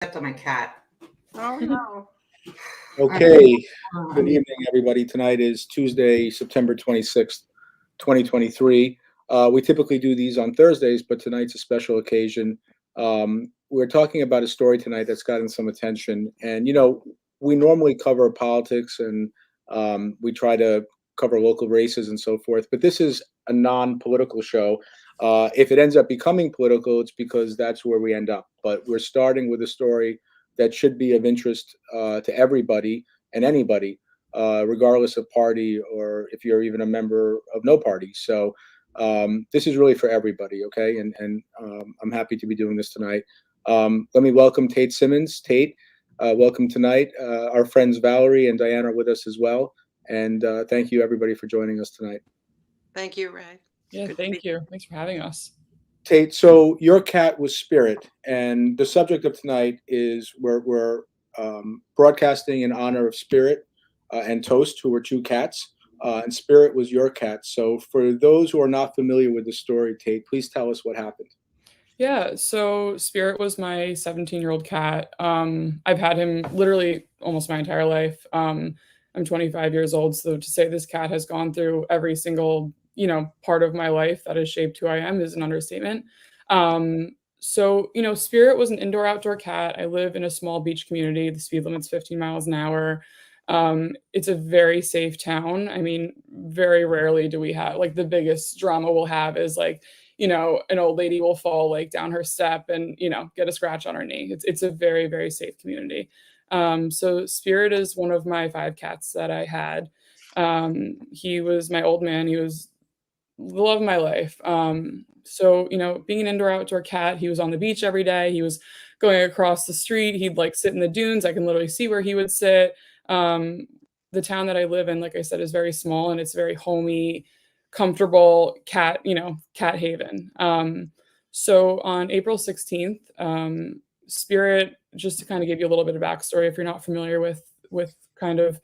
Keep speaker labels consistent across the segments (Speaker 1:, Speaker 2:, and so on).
Speaker 1: Except on my cat.
Speaker 2: Oh no.
Speaker 3: Okay, good evening, everybody. Tonight is Tuesday, September 26th, 2023. We typically do these on Thursdays, but tonight's a special occasion. We're talking about a story tonight that's gotten some attention. And, we normally cover politics and we try to cover local races and so forth, but this is a non-political show. If it ends up becoming political, it's because that's where we end up. But we're starting with a story that should be of interest to everybody and anybody, regardless of party or if you're even a member of no party. So this is really for everybody, okay? And I'm happy to be doing this tonight. Let me welcome Tate Simmons. Tate, welcome tonight. Our friends Valerie and Diana are with us as well. And thank you, everybody, for joining us tonight.
Speaker 2: Thank you, Ray.
Speaker 4: Yeah, thank you. Thanks for having us.
Speaker 3: Tate, so your cat was Spirit, and the subject of tonight is we're broadcasting in honor of Spirit and Toast, who were two cats, and Spirit was your cat. So for those who are not familiar with the story, Tate, please tell us what happened.
Speaker 4: Yeah, so Spirit was my 17-year-old cat. I've had him literally almost my entire life. I'm 25 years old, so to say this cat has gone through every single part of my life that has shaped who I am is an understatement. So, Spirit was an indoor-outdoor cat. I live in a small beach community. The speed limit's 15 miles an hour. It's a very safe town. I mean, very rarely do we have, like, the biggest drama we'll have is, like, an old lady will fall, like, down her step and, get a scratch on her knee. It's a very, very safe community. So Spirit is one of my 5 cats that I had. He was my old man. He was the love of my life. So, being an indoor outdoor cat, he was on the beach every day. He was going across the street. He'd like sit in the dunes. I can literally see where he would sit. The town that I live in, like I said, is very small and it's very homey, comfortable cat haven. So on April 16th, Spirit, just to kind of give you a little bit of backstory, if you're not familiar with kind of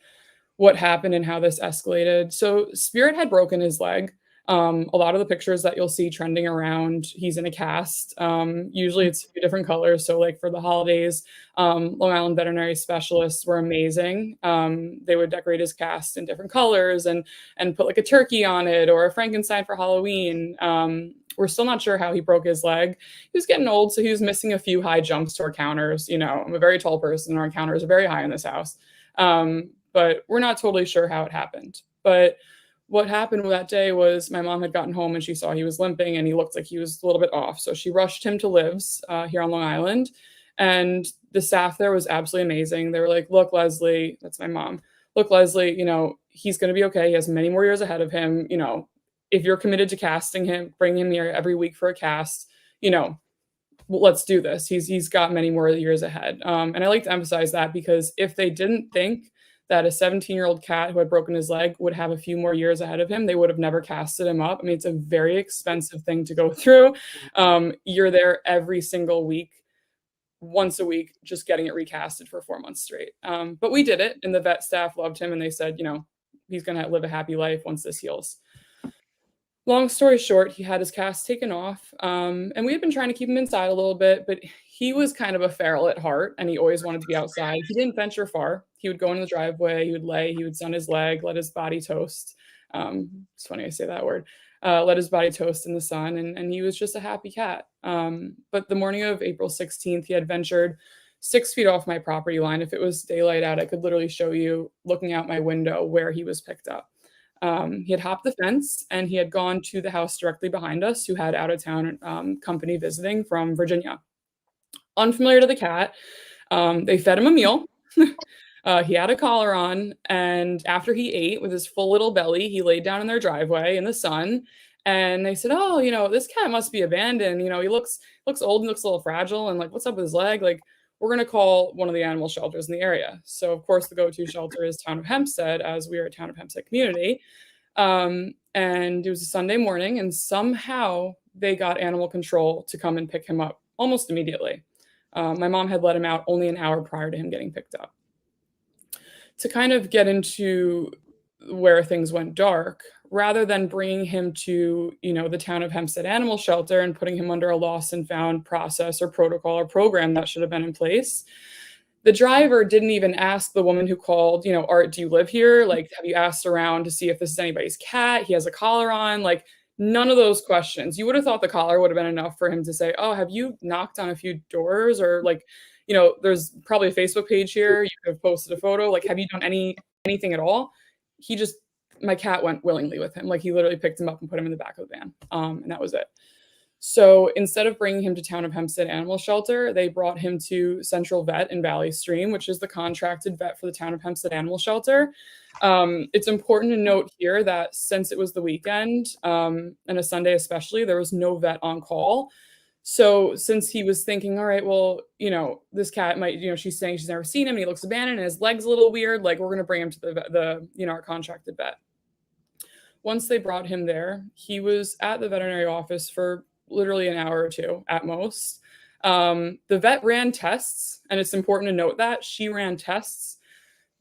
Speaker 4: what happened and how this escalated. So Spirit had broken his leg. A lot of the pictures that you'll see trending around, he's in a cast. Usually it's a few different colors. So like for the holidays, Long Island veterinary specialists were amazing. They would decorate his cast in different colors and put like a turkey on it or a Frankenstein for Halloween. We're still not sure how he broke his leg. He was getting old, so he was missing a few high jumps to our counters. I'm a very tall person, and our counters are very high in this house. But we're not totally sure how it happened. But what happened that day was my mom had gotten home and she saw he was limping and he looked like he was a little bit off. So she rushed him to Liv's here on Long Island. And the staff there was absolutely amazing. They were like, look, Leslie, that's my mom. Look, Leslie, he's going to be okay. He has many more years ahead of him. If you're committed to casting him, bring him here every week for a cast, let's do this. He's got many more years ahead. And I like to emphasize that because if they didn't think that a 17-year-old cat who had broken his leg would have a few more years ahead of him, they would have never casted him up. I mean, it's a very expensive thing to go through. You're there every single week, once a week, just getting it recasted for 4 months straight. But we did it, and the vet staff loved him, and they said, he's going to live a happy life once this heals. Long story short, he had his cast taken off, and we had been trying to keep him inside a little bit, but he was kind of a feral at heart, and he always wanted to be outside. He didn't venture far. He would go in the driveway, he would lay, he would sun his leg, let his body toast. It's funny I say that word. Let his body toast in the sun, and he was just a happy cat. But the morning of April 16th, he had ventured 6 feet off my property line. If it was daylight out, I could literally show you, looking out my window, where he was picked up. He had hopped the fence and he had gone to the house directly behind us, who had out-of-town company visiting from Virginia. Unfamiliar to the cat, they fed him a meal. He had a collar on, and after he ate with his full little belly, he laid down in their driveway in the sun. And they said, "Oh, this cat must be abandoned. He looks old and looks a little fragile. And like, what's up with his leg? Like, we're going to call one of the animal shelters in the area." So, of course, the go-to shelter is Town of Hempstead, as we are a Town of Hempstead community. And it was a Sunday morning, and somehow they got animal control to come and pick him up almost immediately. My mom had let him out only an hour prior to him getting picked up. To kind of get into where things went dark, rather than bringing him to, the town of Hempstead Animal Shelter and putting him under a lost and found process or protocol or program that should have been in place, the driver didn't even ask the woman who called, Art, do you live here? Like, have you asked around to see if this is anybody's cat? He has a collar on. Like, none of those questions. You would have thought the collar would have been enough for him to say, oh, have you knocked on a few doors? Or like, there's probably a Facebook page here. You could have posted a photo. Like, have you done anything at all? He just, my cat went willingly with him. Like, he literally picked him up and put him in the back of the van. And that was it. So instead of bringing him to town of Hempstead Animal Shelter, they brought him to Central Vet in Valley Stream, which is the contracted vet for the town of Hempstead Animal Shelter. It's important to note here that since it was the weekend, and a Sunday especially, there was no vet on call. So since he was thinking, all right, well, this cat might, she's saying she's never seen him and he looks abandoned and his leg's a little weird, like, we're going to bring him to the our contracted vet. Once they brought him there, he was at the veterinary office for literally an hour or two at most. The vet ran tests, and it's important to note that she ran tests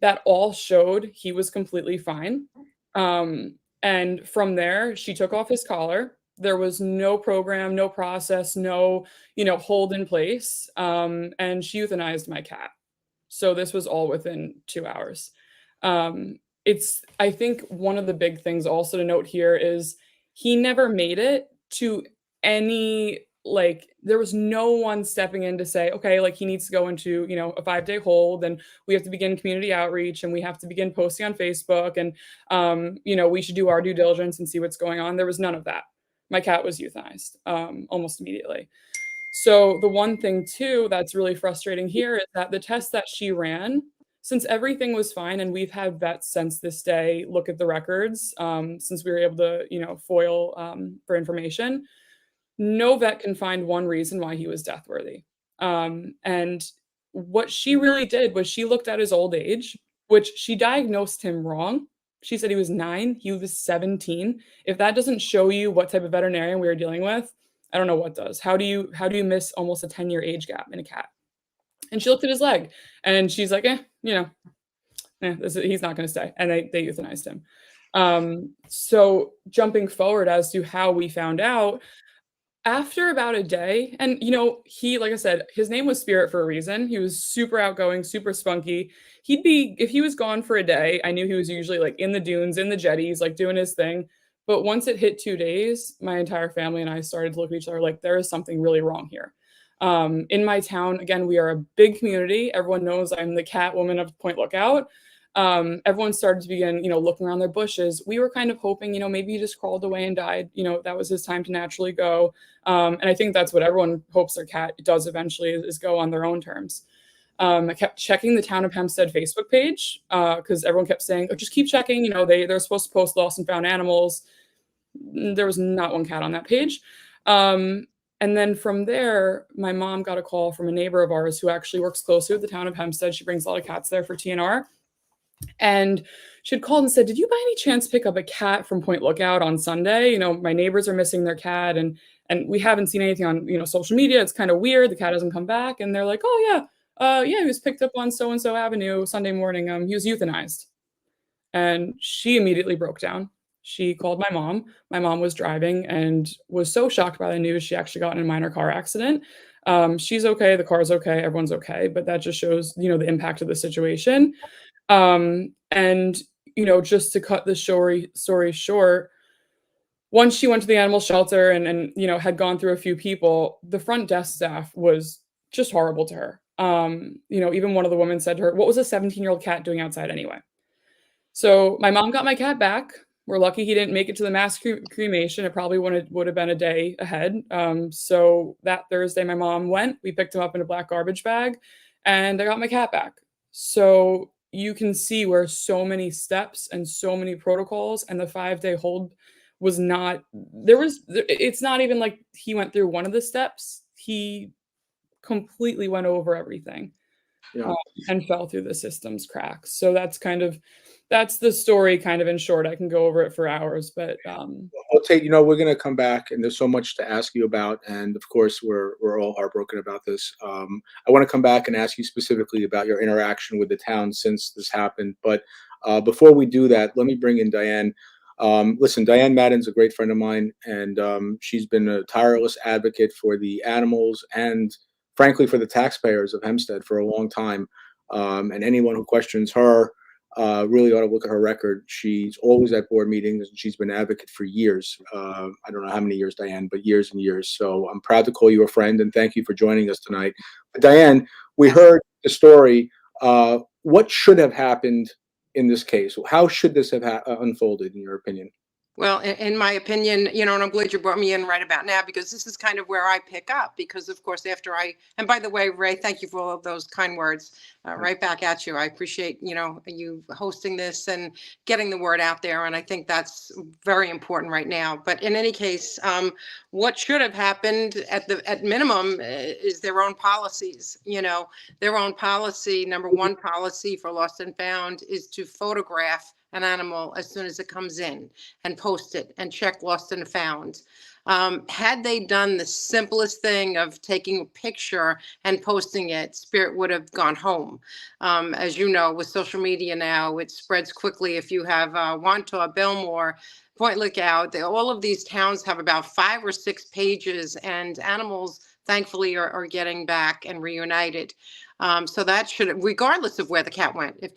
Speaker 4: that all showed he was completely fine. And from there, she took off his collar. There was no program, no process, no, hold in place. And she euthanized my cat. So this was all within 2 hours. I think one of the big things also to note here is he never made it to any, like, there was no one stepping in to say, okay, like, he needs to go into, a 5-day hold, and we have to begin community outreach, and we have to begin posting on Facebook, and, we should do our due diligence and see what's going on. There was none of that. My cat was euthanized almost immediately. So the one thing too that's really frustrating here is that the test that she ran, since everything was fine, and we've had vets since this day look at the records, since we were able to, FOIL for information, no vet can find one reason why he was death worthy. And what she really did was she looked at his old age, which she diagnosed him wrong. She said he was 9, he was 17. If that doesn't show you what type of veterinarian we were dealing with, I don't know what does. How do you miss almost a 10-year age gap in a cat? And she looked at his leg and she's like, he's not going to stay. And they euthanized him. So jumping forward as to how we found out, after about a day, and he, like I said, his name was Spirit for a reason. He was super outgoing, super spunky. If he was gone for a day, I knew he was usually like in the dunes, in the jetties, like doing his thing. But once it hit 2 days, my entire family and I started to look at each other like, there is something really wrong here. In my town, again, we are a big community. Everyone knows I'm the cat woman of Point Lookout. Everyone started to begin, looking around their bushes. We were kind of hoping, maybe he just crawled away and died. That was his time to naturally go. And I think that's what everyone hopes their cat does eventually is go on their own terms. I kept checking the Town of Hempstead Facebook page because everyone kept saying, oh, just keep checking. They're supposed to post lost and found animals. There was not one cat on that page. And then from there, my mom got a call from a neighbor of ours who actually works closely with the Town of Hempstead. She brings a lot of cats there for TNR. And she had called and said, did you by any chance pick up a cat from Point Lookout on Sunday? My neighbors are missing their cat and we haven't seen anything on, social media. It's kind of weird. The cat hasn't come back. And they're like, oh yeah, he was picked up on so-and-so Avenue Sunday morning. He was euthanized. And she immediately broke down. She called my mom. My mom was driving and was so shocked by the news. She actually got in a minor car accident. She's okay. The car's okay. Everyone's okay. But that just shows, the impact of the situation. And, just to cut the story short, once she went to the animal shelter and had gone through a few people, the front desk staff was just horrible to her. Even one of the women said to her, what was a 17-year-old cat doing outside anyway? So my mom got my cat back. We're lucky he didn't make it to the mass cremation. It probably would have been a day ahead. So that Thursday, my mom went. We picked him up in a black garbage bag, and I got my cat back. So you can see where so many steps and so many protocols, and the 5-day hold was not. It's not even like he went through one of the steps. He completely went over everything.
Speaker 3: Yeah.
Speaker 4: And fell through the system's cracks. So that's the story kind of in short. I can go over it for hours, but
Speaker 3: Well, Tate, we're going to come back, and there's so much to ask you about, and of course we're all heartbroken about this. I want to come back and ask you specifically about your interaction with the town since this happened, but before we do that, let me bring in Diane. Listen, Diane Madden's a great friend of mine, and she's been a tireless advocate for the animals and, frankly, for the taxpayers of Hempstead for a long time. And anyone who questions her really ought to look at her record. She's always at board meetings, and she's been an advocate for years. I don't know how many years, Diane, but years and years. So I'm proud to call you a friend, and thank you for joining us tonight. But Diane, we heard the story. What should have happened in this case? How should this have unfolded, in your opinion?
Speaker 2: Well, in my opinion, and I'm glad you brought me in right about now, because this is kind of where I pick up. Because, of course, and by the way, Ray, thank you for all of those kind words. Right back at you. I appreciate, you hosting this and getting the word out there. And I think that's very important right now. But in any case, what should have happened at minimum is their own policies. Their own policy. Number one policy for lost and found is to photograph an animal as soon as it comes in and post it and check lost and found. Had they done the simplest thing of taking a picture and posting it, Spirit would have gone home. As you know, with social media now, it spreads quickly. If you have Wantagh, Belmore, Point Lookout, all of these towns have about 5 or 6 pages, and animals, thankfully, are getting back and reunited. So that should, regardless of where the cat went, if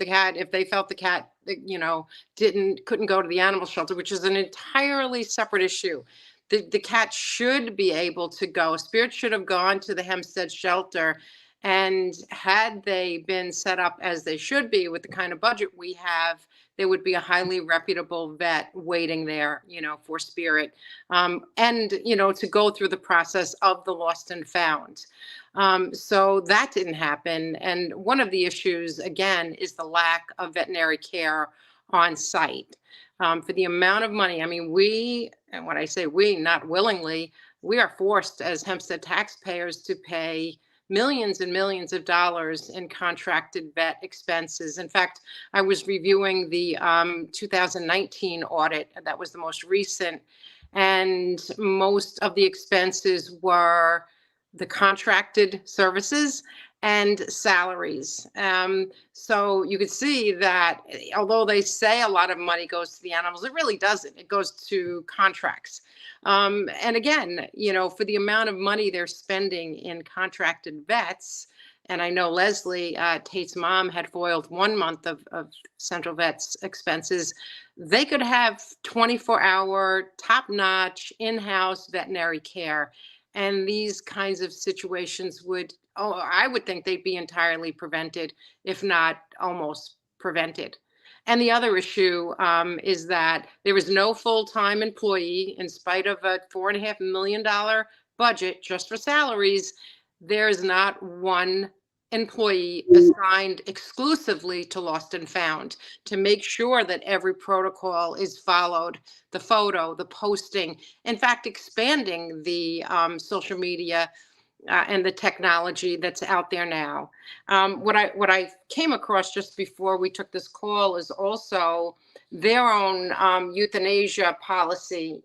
Speaker 2: they felt the cat, couldn't go to the animal shelter, which is an entirely separate issue. The cat should be able to go. Spirit should have gone to the Hempstead shelter, and had they been set up as they should be with the kind of budget we have, there would be a highly reputable vet waiting there, for Spirit, and, to go through the process of the lost and found. So that didn't happen. And one of the issues, again, is the lack of veterinary care on site. For the amount of money, I mean, and when I say we, not willingly, we are forced as Hempstead taxpayers to pay millions and millions of dollars in contracted vet expenses. In fact, I was reviewing the 2019 audit. That was the most recent. And most of the expenses were the contracted services and salaries. So you could see that although they say a lot of money goes to the animals, it really doesn't. It goes to contracts. And again, for the amount of money they're spending in contracted vets, and I know Leslie, Tate's mom, had foiled 1 month of Central Vet's expenses. They could have 24-hour, top-notch, in-house veterinary care. And these kinds of situations I would think they'd be entirely prevented, if not almost prevented. And the other issue is that there is no full-time employee, in spite of a $4.5 million budget just for salaries. There is not one employee assigned exclusively to lost and found to make sure that every protocol is followed, the photo, the posting, in fact, expanding the social media and the technology that's out there now. What I came across just before we took this call is also their own euthanasia policy,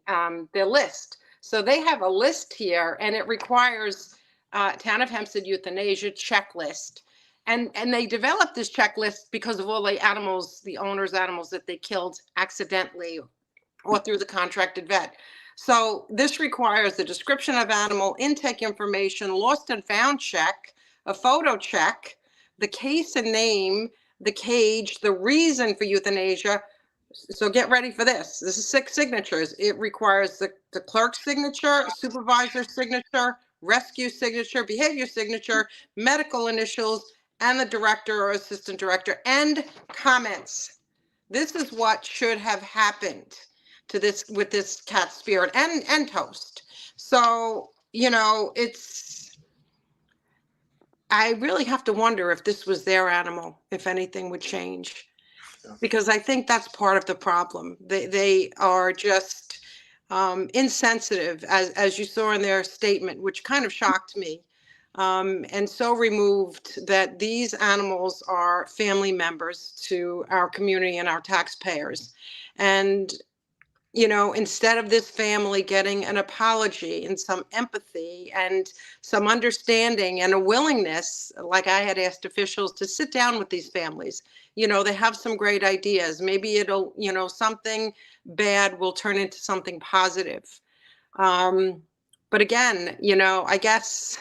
Speaker 2: their list. So they have a list here, and it requires Town of Hempstead euthanasia checklist. And they developed this checklist because of all the animals, the owner's animals that they killed accidentally or through the contracted vet. So this requires the description of animal, intake information, lost and found check, a photo check, the case and name, the cage, the reason for euthanasia. So get ready for this. This is 6 signatures. It requires the clerk's signature, supervisor's signature, rescue signature, behavior signature, medical initials, and the director or assistant director, and comments. This is what should have happened to this with this cat Spirit and Toast. So, I really have to wonder if this was their animal, if anything would change. Because I think that's part of the problem. They are just insensitive, as you saw in their statement, which kind of shocked me, and so removed that these animals are family members to our community and our taxpayers. And instead of this family getting an apology and some empathy and some understanding and a willingness, like I had asked officials to sit down with these families, they have some great ideas. Maybe it'll, something bad will turn into something positive. But again, I guess,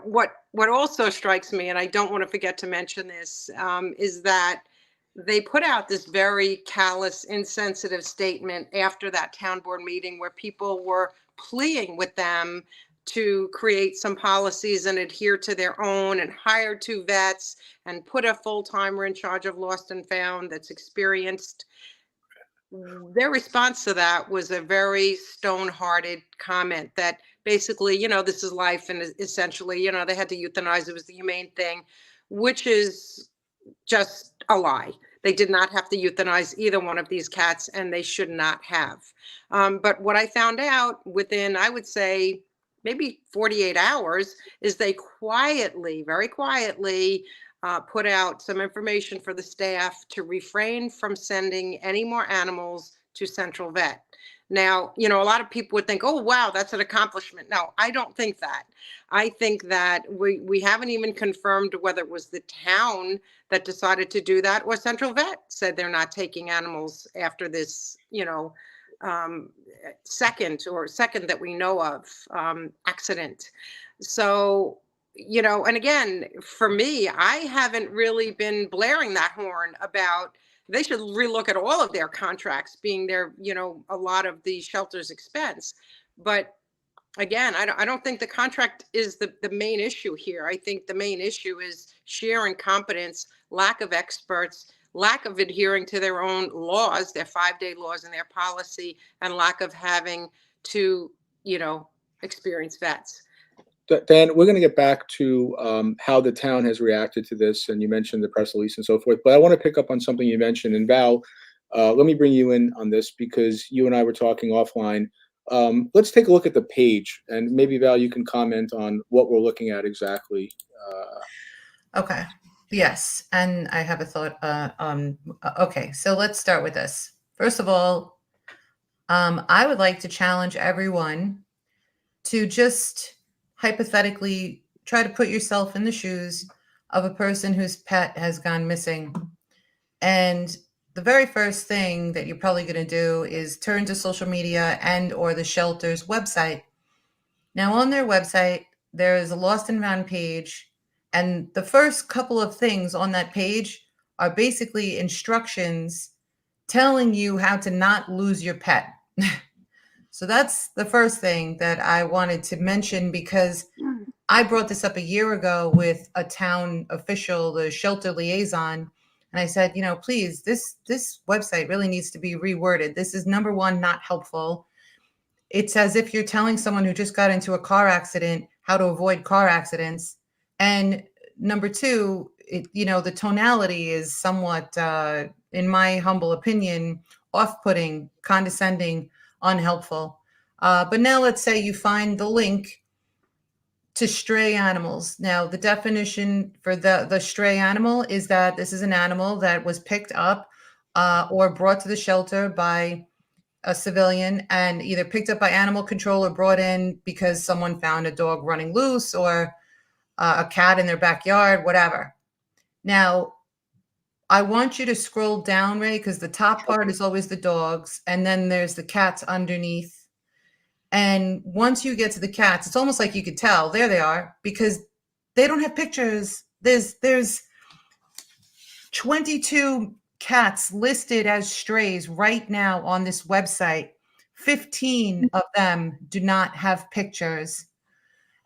Speaker 2: what also strikes me, and I don't want to forget to mention this, is that they put out this very callous, insensitive statement after that town board meeting where people were pleading with them to create some policies and adhere to their own and hire 2 vets and put a full-timer in charge of lost and found that's experienced. Their response to that was a very stone-hearted comment that basically, this is life, and essentially, they had to euthanize. It was the humane thing, which is just a lie. They did not have to euthanize either one of these cats, and they should not have. But what I found out within, I would say, maybe 48 hours, is they quietly, very quietly, put out some information for the staff to refrain from sending any more animals to Central Vet. Now, a lot of people would think, oh, wow, that's an accomplishment. No, I don't think that. I think that we haven't even confirmed whether it was the town that decided to do that or Central Vet said they're not taking animals after this, second that we know of accident. So, and again, for me, I haven't really been blaring that horn about they should relook at all of their contracts being their, a lot of the shelter's expense. But again, I don't think the contract is the main issue here. I think the main issue is sheer incompetence, lack of experts, lack of adhering to their own laws, their 5-day laws and their policy, and lack of having to, experienced vets.
Speaker 3: Dan, we're going to get back to how the town has reacted to this, and you mentioned the press release and so forth. But I want to pick up on something you mentioned. And Val, let me bring you in on this because you and I were talking offline. Let's take a look at the page, and maybe Val, you can comment on what we're looking at exactly.
Speaker 1: Okay. Yes, and I have a thought. Okay, so let's start with this. First of all, I would like to challenge everyone to just hypothetically try to put yourself in the shoes of a person whose pet has gone missing. And the very first thing that you're probably going to do is turn to social media and or the shelter's website. Now on their website, there is a lost and found page. And the first couple of things on that page are basically instructions telling you how to not lose your pet. So that's the first thing that I wanted to mention because I brought this up a year ago with a town official, the shelter liaison. And I said, please, this website really needs to be reworded. This is, number one, not helpful. It's as if you're telling someone who just got into a car accident how to avoid car accidents. And number two, the tonality is somewhat, in my humble opinion, off-putting, condescending, unhelpful. But now let's say you find the link to stray animals. Now, the definition for the stray animal is that this is an animal that was picked up or brought to the shelter by a civilian and either picked up by animal control or brought in because someone found a dog running loose or a cat in their backyard, whatever. Now, I want you to scroll down, Ray, because the top part is always the dogs, and then there's the cats underneath. And once you get to the cats, it's almost like you could tell, there they are, because they don't have pictures. There's 22 cats listed as strays right now on this website. 15 of them do not have pictures.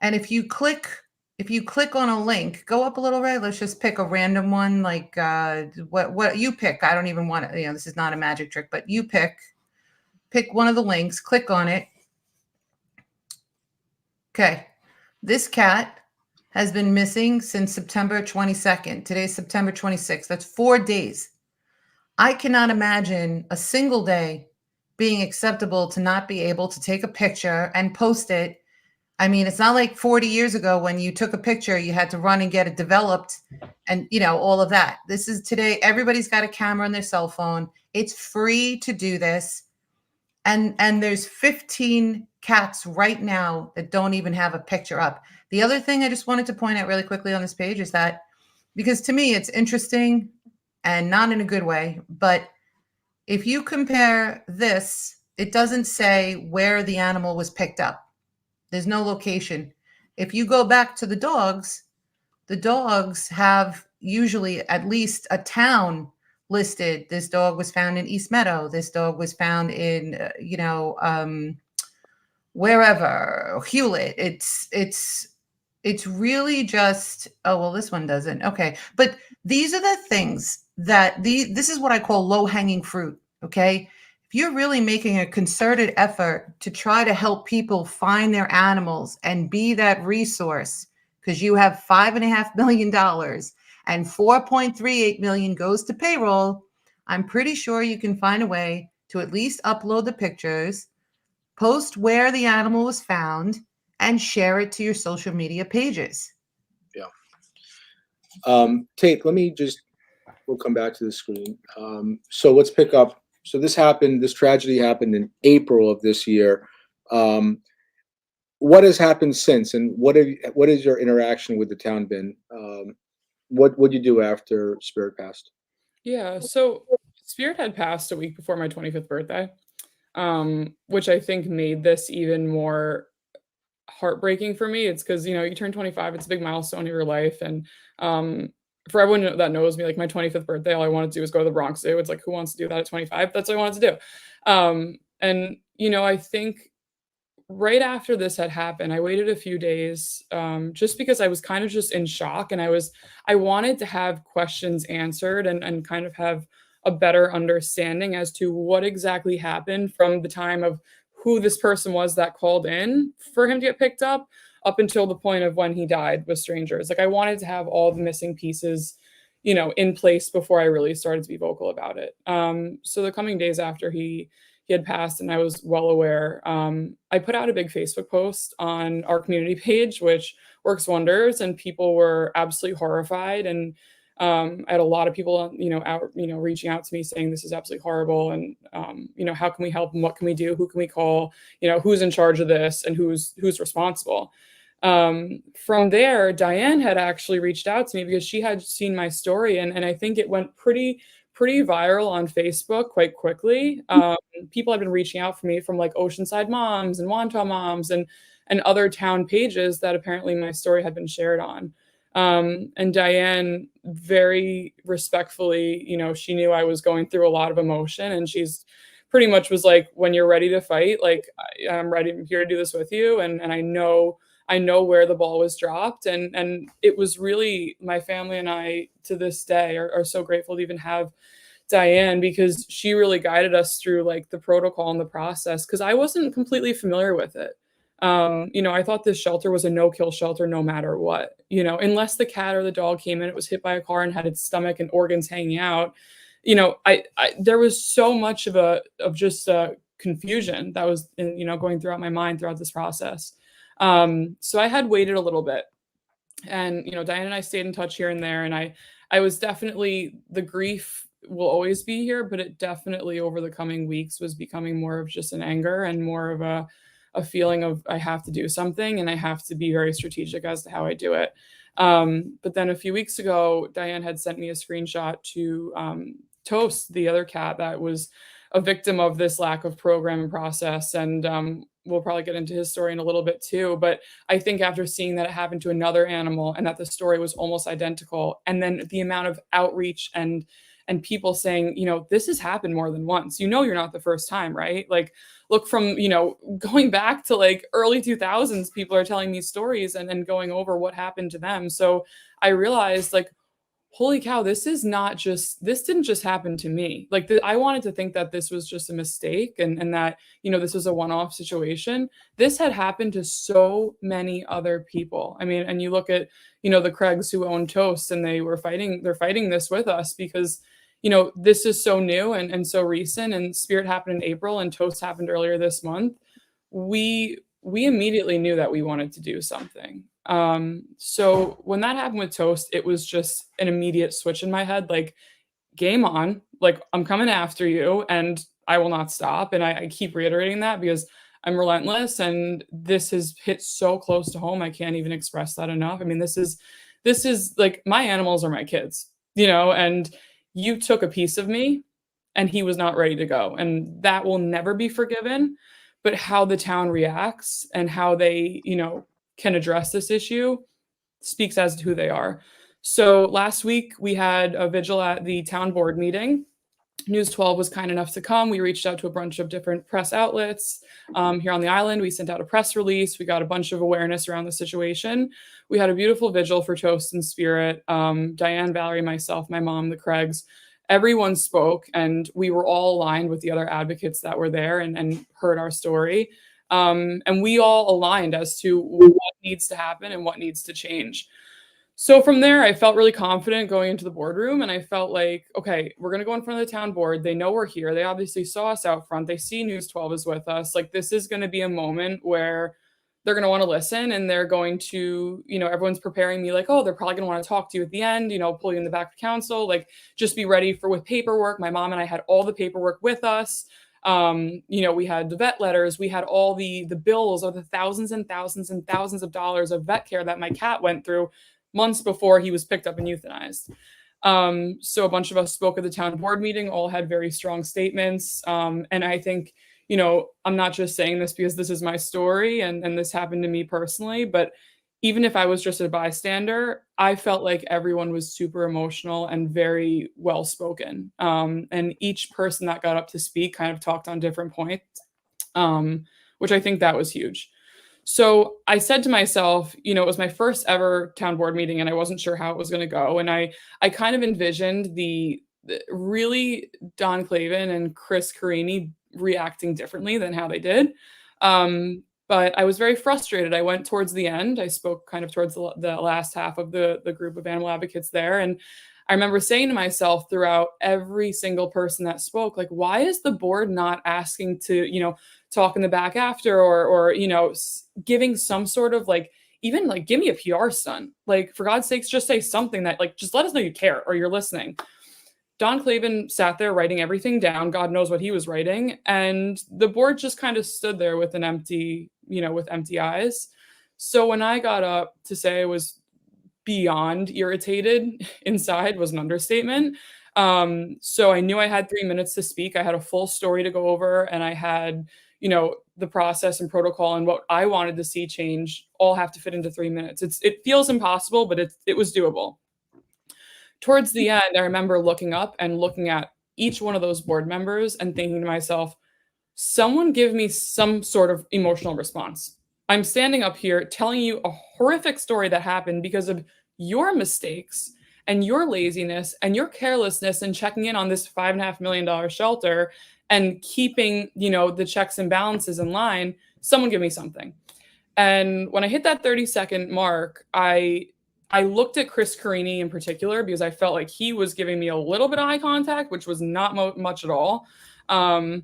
Speaker 1: And if you click on a link, go up a little, Ray. Let's just pick a random one, like what you pick. I don't even want to, this is not a magic trick, but you pick one of the links, click on it. Okay. This cat has been missing since September 22nd. Today's September 26th. That's 4 days. I cannot imagine a single day being acceptable to not be able to take a picture and post it. I mean, it's not like 40 years ago when you took a picture, you had to run and get it developed and all of that. This is today. Everybody's got a camera on their cell phone. It's free to do this. And there's 15 cats right now that don't even have a picture up. The other thing I just wanted to point out really quickly on this page is that, because to me it's interesting and not in a good way, but if you compare this, it doesn't say where the animal was picked up. There's no location. If you go back to the dogs have usually at least a town listed. This dog was found in East Meadow. This dog was found in, wherever, Hewlett. It's really just, oh, well, this one doesn't. Okay. But these are the things that this is what I call low hanging fruit. Okay. If you're really making a concerted effort to try to help people find their animals and be that resource, because you have $5.5 million and 4.38 million goes to payroll, I'm pretty sure you can find a way to at least upload the pictures, post where the animal was found, and share it to your social media pages.
Speaker 3: Yeah. Tate, we'll come back to the screen. So let's pick up. So this tragedy happened in April of this year. What has happened since, and what is your interaction with the town been? What would you do after Spirit passed?
Speaker 4: Yeah, so Spirit had passed a week before my 25th birthday, which I think made this even more heartbreaking for me. It's because, you turn 25, it's a big milestone in your life. And for everyone that knows me, like my 25th birthday, all I wanted to do was go to the Bronx Zoo. It's like, who wants to do that at 25? That's what I wanted to do. And, I think right after this had happened, I waited a few days, just because I was kind of just in shock, and I wanted to have questions answered and kind of have a better understanding as to what exactly happened from the time of who this person was that called in for him to get picked up until the point of when he died with strangers. Like, I wanted to have all the missing pieces, in place before I really started to be vocal about it. So the coming days after he had passed, and I was well aware, I put out a big Facebook post on our community page, which works wonders, and people were absolutely horrified. And I had a lot of people, reaching out to me saying this is absolutely horrible, and how can we help, and what can we do, who can we call, who's in charge of this, and who's responsible. From there, Diane had actually reached out to me because she had seen my story, and I think it went pretty viral on Facebook quite quickly. People had been reaching out for me from like Oceanside Moms and Wantagh Moms and other town pages that apparently my story had been shared on. And Diane very respectfully, she knew I was going through a lot of emotion, and she's pretty much was like, when you're ready to fight, like, I'm ready, I'm here to do this with you. And I know where the ball was dropped. And it was really, my family and I to this day are so grateful to even have Diane, because she really guided us through like the protocol and the process, because I wasn't completely familiar with it. I thought this shelter was a no-kill shelter no matter what, unless the cat or the dog came in, it was hit by a car and had its stomach and organs hanging out. There was so much of just confusion that was, going throughout my mind throughout this process. So I had waited a little bit, and, Diane and I stayed in touch here and there. And I was definitely, the grief will always be here, but it definitely over the coming weeks was becoming more of just an anger and more of a feeling of, I have to do something, and I have to be very strategic as to how I do it. But then a few weeks ago, Diane had sent me a screenshot to Toast, the other cat that was a victim of this lack of program and process. And we'll probably get into his story in a little bit too. But I think after seeing that it happened to another animal, and that the story was almost identical, and then the amount of outreach and people saying, this has happened more than once. You're not the first time, right? Like, look, from, going back to like early 2000s, people are telling me stories and then going over what happened to them. So I realized, like, holy cow, this didn't just happen to me. Like, I wanted to think that this was just a mistake, and that, this was a one-off situation. This had happened to so many other people. I mean, and you look at, the Craigs who own Toast, and they're fighting this with us because, this is so new and so recent, and Spirit happened in April and Toast happened earlier this month. We immediately knew that we wanted to do something. So when that happened with Toast, it was just an immediate switch in my head, like, game on, like, I'm coming after you and I will not stop. And I keep reiterating that because I'm relentless, and this has hit so close to home. I can't even express that enough. I mean, this is like, my animals are my kids, and you took a piece of me and he was not ready to go. And that will never be forgiven. But how the town reacts and how they, can address this issue speaks as to who they are. So last week we had a vigil at the town board meeting. News 12 was kind enough to come. We reached out to a bunch of different press outlets here on the island. We sent out a press release. We got a bunch of awareness around the situation. We had a beautiful vigil for Toast and Spirit. Diane, Valerie, myself, my mom, the Craigs, everyone spoke, and we were all aligned with the other advocates that were there and heard our story. And we all aligned as to what needs to happen and what needs to change. So from there, I felt really confident going into the boardroom, and I felt like, okay, we're going to go in front of the town board. They know we're here. They obviously saw us out front. They see News 12 is with us. Like, this is going to be a moment where they're going to want to listen, and they're going to, everyone's preparing me like, oh, they're probably going to want to talk to you at the end, pull you in the back of council, like, just be ready with paperwork. My mom and I had all the paperwork with us. We had the vet letters, we had all the bills of the thousands and thousands and thousands of dollars of vet care that my cat went through months before he was picked up and euthanized. So a bunch of us spoke at the town board meeting, all had very strong statements. And I think, I'm not just saying this because this is my story and this happened to me personally, but even if I was just a bystander, I felt like everyone was super emotional and very well spoken. And each person that got up to speak kind of talked on different points, which I think that was huge. So I said to myself, it was my first ever town board meeting, and I wasn't sure how it was going to go. And I kind of envisioned the really Don Clavin and Chris Carini reacting differently than how they did. But I was very frustrated. I went towards the end. I spoke kind of towards the last half of the group of animal advocates there. And I remember saying to myself throughout every single person that spoke, like, why is the board not asking to, talk in the back after or giving some sort of like, even like, give me a PR stunt. Like, for God's sakes, just say something that, like, just let us know you care or you're listening. Don Clavin sat there writing everything down. God knows what he was writing. And the board just kind of stood there with an empty, with empty eyes. So when I got up to say I was beyond irritated inside was an understatement. So I knew I had 3 minutes to speak. I had a full story to go over, and I had, the process and protocol and what I wanted to see change all have to fit into 3 minutes. It feels impossible, but it was doable. Towards the end, I remember looking up and looking at each one of those board members and thinking to myself, someone give me some sort of emotional response. I'm standing up here telling you a horrific story that happened because of your mistakes and your laziness and your carelessness in checking in on this $5.5 million shelter and keeping, the checks and balances in line. Someone give me something. And when I hit that 30-second mark, I looked at Chris Carini in particular because I felt like he was giving me a little bit of eye contact, which was not much at all. And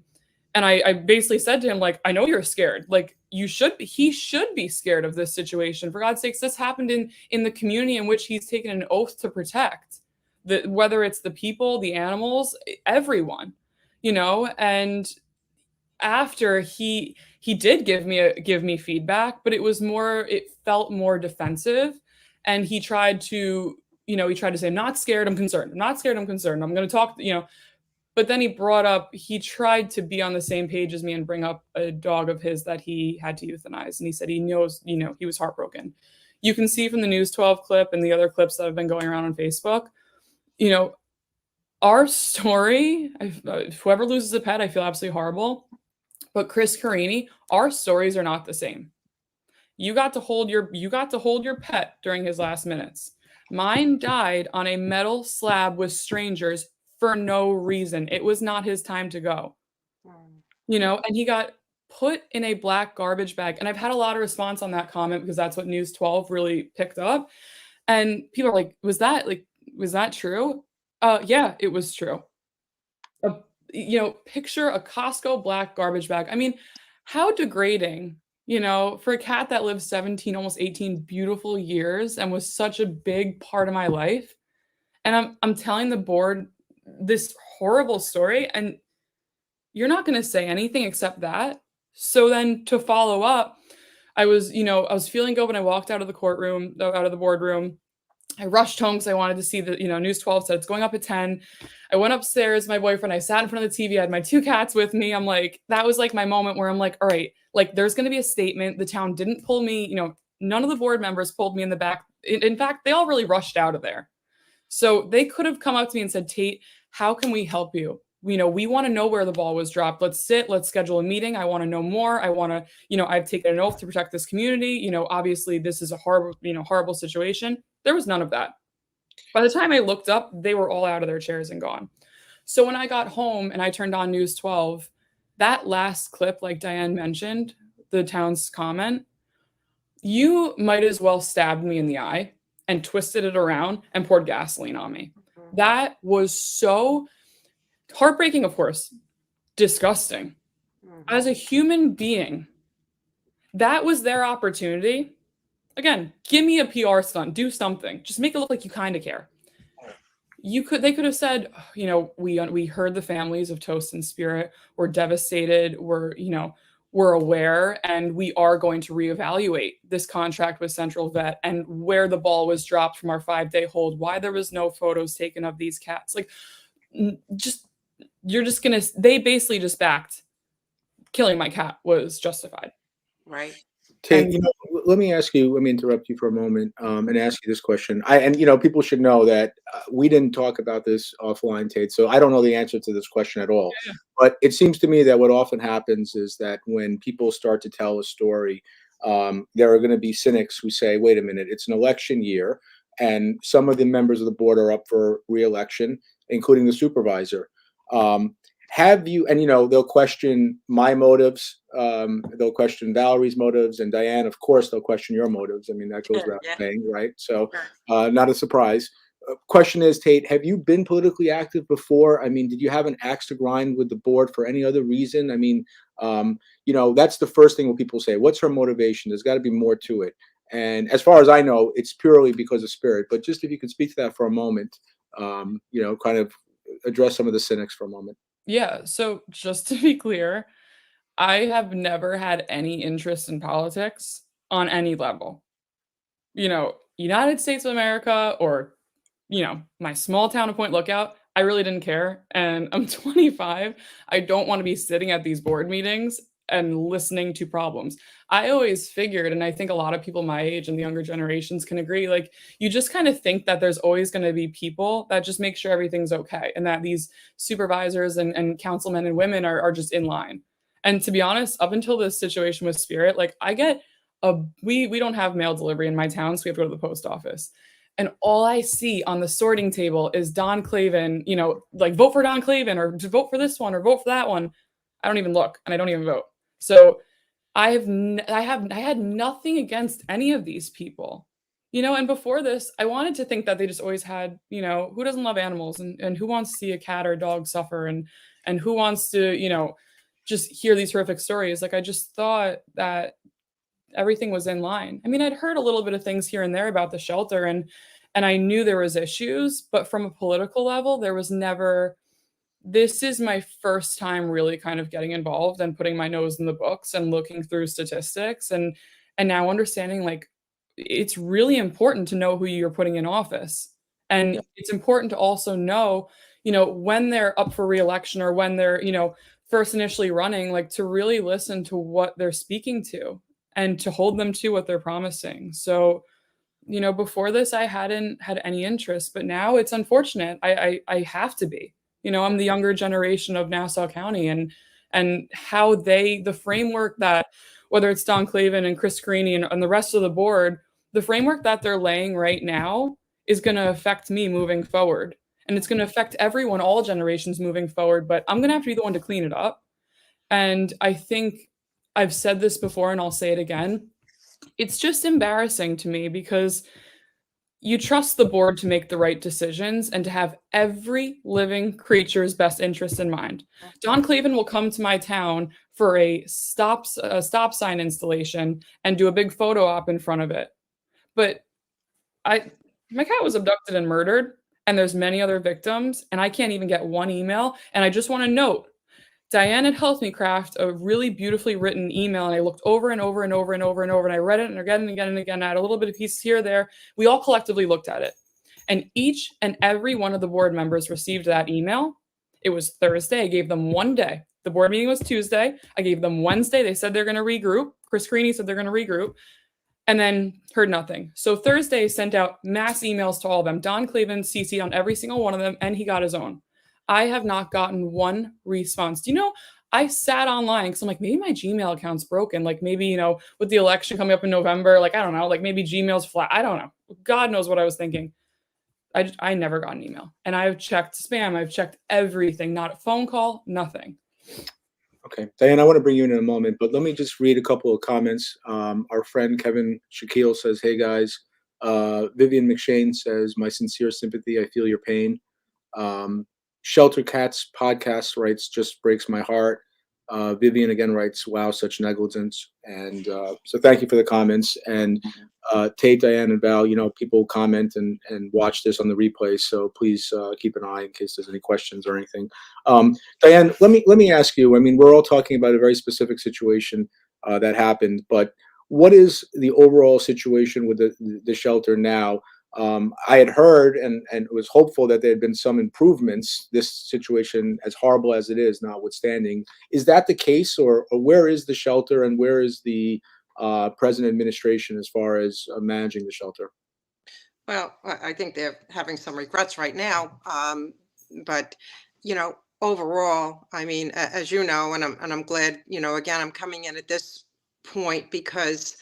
Speaker 4: I basically said to him, like, I know you're scared. Like, he should be scared of this situation. For God's sakes, this happened in the community in which he's taken an oath to protect. Whether it's the people, the animals, everyone, and after he did give me feedback, but it felt more defensive. And he tried to say, I'm not scared, I'm concerned. I'm not scared, I'm concerned. I'm going to talk, But then he tried to be on the same page as me and bring up a dog of his that he had to euthanize. And he said he knows, he was heartbroken. You can see from the News 12 clip and the other clips that have been going around on Facebook, our story, whoever loses a pet, I feel absolutely horrible. But Chris Carini, our stories are not the same. You got to hold your pet during his last minutes. Mine died on a metal slab with strangers for no reason. It was not his time to go. And he got put in a black garbage bag. And I've had a lot of response on that comment because that's what News 12 really picked up. And people are like, was that true? Yeah, it was true. Picture a Costco black garbage bag. I mean, how degrading, for a cat that lived 17, almost 18 beautiful years and was such a big part of my life. And I'm telling the board this horrible story, and you're not going to say anything except that. So then to follow up, I was feeling good when I walked out of the courtroom, out of the boardroom. I rushed home because I wanted to see the, News 12 said it's going up at 10. I went upstairs, my boyfriend, I sat in front of the TV, I had my two cats with me. I'm like, that was like my moment where I'm like, all right, like there's going to be a statement. The town didn't pull me, none of the board members pulled me in the back. In fact, they all really rushed out of there. So they could have come up to me and said, Tate, how can we help you? We want to know where the ball was dropped. Let's sit, let's schedule a meeting. I want to know more. I want to, I've taken an oath to protect this community. Obviously this is a horrible situation. There was none of that. By the time I looked up, they were all out of their chairs and gone. So when I got home and I turned on News 12, that last clip, like Diane mentioned, the town's comment, you might as well stabbed me in the eye and twisted it around and poured gasoline on me. That was so heartbreaking, of course, disgusting. As a human being, that was their opportunity. Again, give me a PR stunt, do something. Just make it look like you kind of care. They could have said, we heard the families of Toast and Spirit were devastated, we're aware, and we are going to reevaluate this contract with Central Vet and where the ball was dropped from our 5-day hold, why there was no photos taken of these cats. Like, they basically just backed killing my cat was justified.
Speaker 2: Right.
Speaker 3: Tate, let me interrupt you for a moment and ask you this question. People should know that we didn't talk about this offline, Tate, so I don't know the answer to this question at all.
Speaker 4: Yeah.
Speaker 3: But it seems to me that what often happens is that when people start to tell a story, there are going to be cynics who say, wait a minute, it's an election year, and some of the members of the board are up for re-election, including the supervisor. Have you, and they'll question my motives, they'll question Valerie's motives, and Diane, of course, they'll question your motives. I mean, that goes without saying, right? So, not a surprise. Question is, Tate, have you been politically active before? I mean, did you have an axe to grind with the board for any other reason? I mean, that's the first thing when people say, what's her motivation? There's got to be more to it. And as far as I know, it's purely because of Spirit. But just if you could speak to that for a moment, kind of address some of the cynics for a moment.
Speaker 4: Yeah, so just to be clear, I have never had any interest in politics on any level. United States of America or, my small town of Point Lookout, I really didn't care. And I'm 25. I don't want to be sitting at these board meetings and listening to problems. I always figured, and I think a lot of people my age and the younger generations can agree, like you just kind of think that there's always going to be people that just make sure everything's okay and that these supervisors and councilmen and women are just in line. And to be honest, up until this situation with Spirit, like we don't have mail delivery in my town, so we have to go to the post office. And all I see on the sorting table is Don Clavin, like vote for Don Clavin or vote for this one or vote for that one. I don't even look and I don't even vote. So I had nothing against any of these people, and before this, I wanted to think that they just always had, who doesn't love animals and who wants to see a cat or a dog suffer and who wants to, just hear these horrific stories. Like, I just thought that everything was in line. I mean, I'd heard a little bit of things here and there about the shelter and I knew there was issues, but from a political level, there was never. This is my first time really kind of getting involved and putting my nose in the books and looking through statistics and now understanding like it's really important to know who you're putting in office. And it's important to also know, when they're up for re-election or when they're, first initially running, like to really listen to what they're speaking to and to hold them to what they're promising. So, before this, I hadn't had any interest, but now it's unfortunate. I have to be. I'm the younger generation of Nassau County and how the framework that, whether it's Don Clavin and Chris Carini and the rest of the board, the framework that they're laying right now is going to affect me moving forward. And it's going to affect everyone, all generations moving forward, but I'm going to have to be the one to clean it up. And I think I've said this before and I'll say it again. It's just embarrassing to me because you trust the board to make the right decisions and to have every living creature's best interest in mind. Don Clavin will come to my town for a stop sign installation and do a big photo op in front of it. But my cat was abducted and murdered, and there's many other victims, and I can't even get one email. And I just want to note, Diane had helped me craft a really beautifully written email, and I looked over and over and over and over and over, and I read it and again and again and again. I had a little bit of pieces here, there. We all collectively looked at it, and each and every one of the board members received that email. It was Thursday. I gave them 1 day. The board meeting was Tuesday. I gave them Wednesday. They said they're going to regroup. Chris Creaney said they're going to regroup, and then heard nothing. So Thursday sent out mass emails to all of them. Don Clavin CC'd on every single one of them, and he got his own. I have not gotten one response. Do you know, I sat online because I'm like, maybe my Gmail account's broken. Like maybe, you know, with the election coming up in November, like, I don't know, like maybe Gmail's flat. I don't know. God knows what I was thinking. I never got an email. And I've checked spam. I've checked everything. Not a phone call, nothing.
Speaker 3: Okay, Diane, I want to bring you in a moment, but let me just read a couple of comments. Our friend Kevin Shaquille says, "Hey guys." Vivian McShane says, "My sincere sympathy. I feel your pain." Shelter Cats podcast writes, "Just breaks my heart." Vivian again writes, "Wow, such negligence." And so thank you for the comments. And Tate, Diane, and Val, you know, people comment and watch this on the replay, so please keep an eye in case there's any questions or anything. Diane, let me ask you. I mean, we're all talking about a very specific situation that happened, but what is the overall situation with the shelter now? I had heard and was hopeful that there had been some improvements. This situation, as horrible as it is, notwithstanding, is that the case, or where is the shelter and where is the present administration as far as managing the shelter?
Speaker 2: Well, I think they're having some regrets right now. But, you know, overall, I mean, as you know, and I'm glad, you know, again, I'm coming in at this point because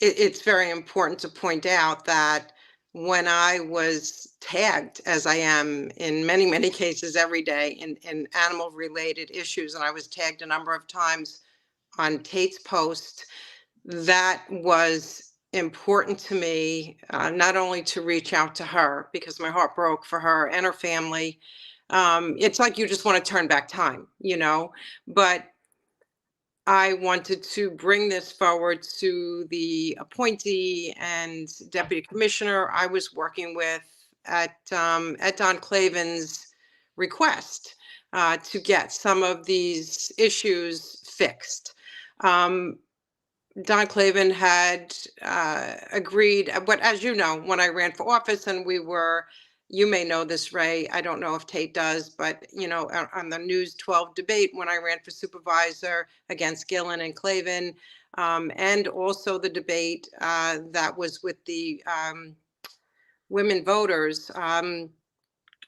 Speaker 2: it's very important to point out that when I was tagged, as I am in many, many cases every day in animal related issues, and I was tagged a number of times on Tate's post, that was important to me, not only to reach out to her because my heart broke for her and her family. It's like you just want to turn back time, you know, but I wanted to bring this forward to the appointee and deputy commissioner I was working with at Don Clavin's request to get some of these issues fixed. Um, Don Clavin had agreed, but as you know, when I ran for office and we were, you may know this, Ray, I don't know if Tate does, but you know, on the News 12 debate when I ran for supervisor against Gillen and Clavin, and also the debate that was with the women voters,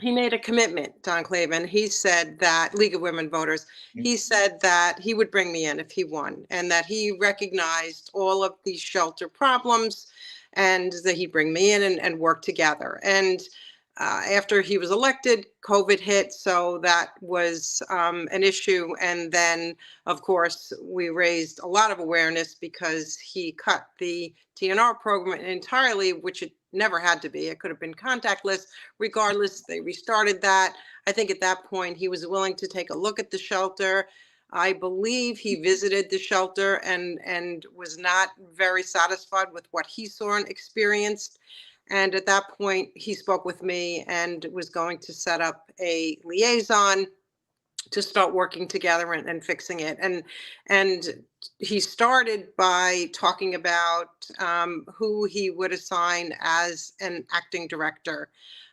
Speaker 2: he made a commitment, Don Clavin. He said that League of Women Voters, he said that he would bring me in if he won, and that he recognized all of these shelter problems and that he'd bring me in and work together. And after he was elected, COVID hit, so that was an issue. And then, of course, we raised a lot of awareness because he cut the TNR program entirely, which it never had to be. It could have been contactless. Regardless, they restarted that. I think at that point, he was willing to take a look at the shelter. I believe he visited the shelter and was not very satisfied with what he saw and experienced. And at that point, he spoke with me and was going to set up a liaison to start working together and fixing it. And he started by talking about who he would assign as an acting director.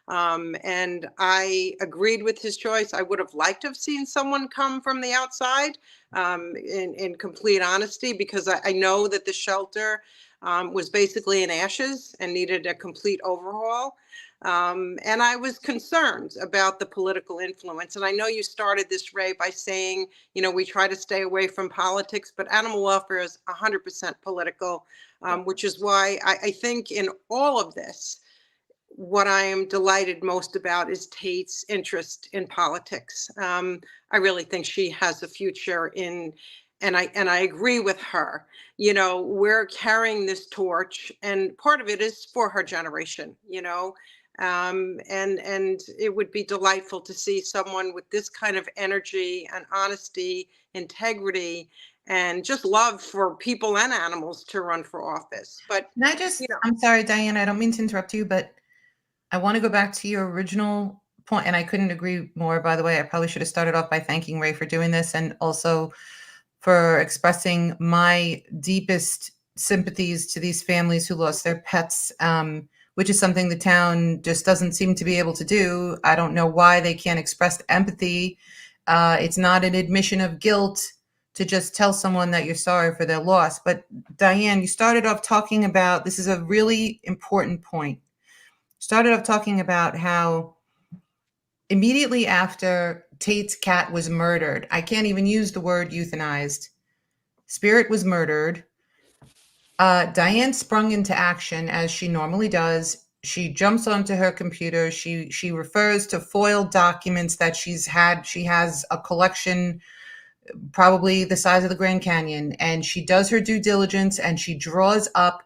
Speaker 2: And I agreed with his choice. I would have liked to have seen someone come from the outside, in complete honesty, because I know that the shelter was basically in ashes and needed a complete overhaul. And I was concerned about the political influence. And I know you started this, Ray, by saying, you know, we try to stay away from politics, but animal welfare is 100% political, which is why I think in all of this, what I am delighted most about is Tate's interest in politics. I really think she has a future in And I agree with her. You know, we're carrying this torch, and part of it is for her generation, you know. And it would be delightful to see someone with this kind of energy and honesty, integrity, and just love for people and animals to run for office. But
Speaker 1: And I just,
Speaker 2: you know,
Speaker 1: I'm sorry, Diane, I don't mean to interrupt you, but I want to go back to your original point, and I couldn't agree more, by the way. I probably should have started off by thanking Ray for doing this and also for expressing my deepest sympathies to these families who lost their pets, which is something the town just doesn't seem to be able to do. I don't know why they can't express empathy. It's not an admission of guilt to just tell someone that you're sorry for their loss. But Diane, you started off talking about, this is a really important point. Started off talking about how immediately after Tate's cat was murdered, I can't even use the word euthanized, Spirit was murdered. Diane sprung into action as she normally does. She jumps onto her computer. She refers to foiled documents that she's had. She has a collection probably the size of the Grand Canyon, and she does her due diligence and she draws up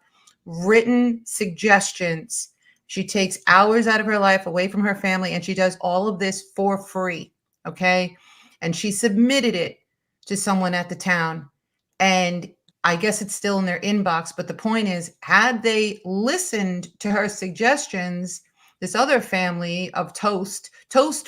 Speaker 1: written suggestions. She takes hours out of her life away from her family, and she does all of this for free. Okay. And she submitted it to someone at the town. And I guess it's still in their inbox. But the point is, had they listened to her suggestions, this other family of Toast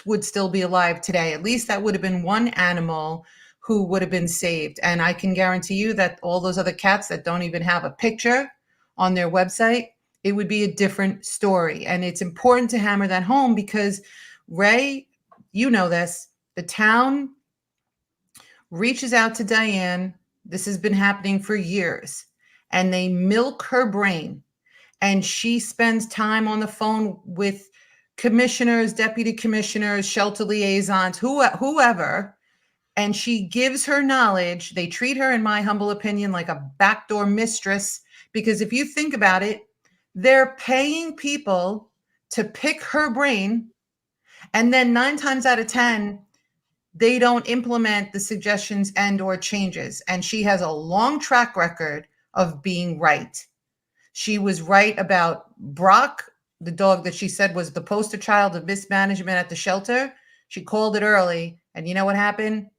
Speaker 1: would still be alive today. At least that would have been one animal who would have been saved. And I can guarantee you that all those other cats that don't even have a picture on their website, it would be a different story. And it's important to hammer that home because, Ray, you know this, the town reaches out to Diane. This has been happening for years, and they milk her brain. And she spends time on the phone with commissioners, deputy commissioners, shelter liaisons, whoever, and she gives her knowledge. They treat her, in my humble opinion, like a backdoor mistress, because if you think about it, they're paying people to pick her brain, and then 9 times out of 10, they don't implement the suggestions and or changes. And she has a long track record of being right. She was right about Brock, the dog that she said was the poster child of mismanagement at the shelter. She called it early, and you know what happened?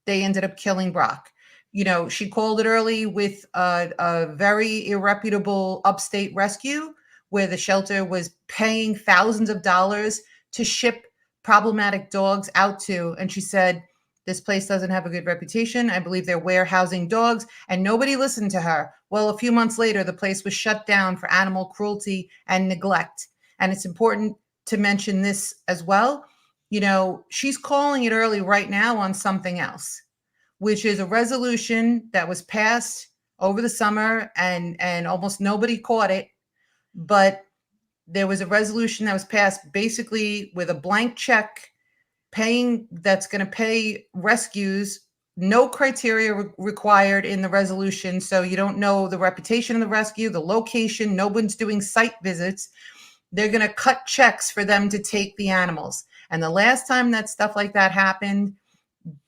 Speaker 1: They ended up killing Brock. You know, she called it early with a very irreputable upstate rescue where the shelter was paying thousands of dollars to ship problematic dogs out to. And she said, this place doesn't have a good reputation. I believe they're warehousing dogs. And nobody listened to her. Well, a few months later, the place was shut down for animal cruelty and neglect. And it's important to mention this as well. You know, she's calling it early right now on something else, which is a resolution that was passed over the summer, and almost nobody caught it. But there was a resolution that was passed basically with a blank check that's going to pay rescues, no criteria required in the resolution. So you don't know the reputation of the rescue, the location, no one's doing site visits. They're going to cut checks for them to take the animals. And the last time that stuff like that happened,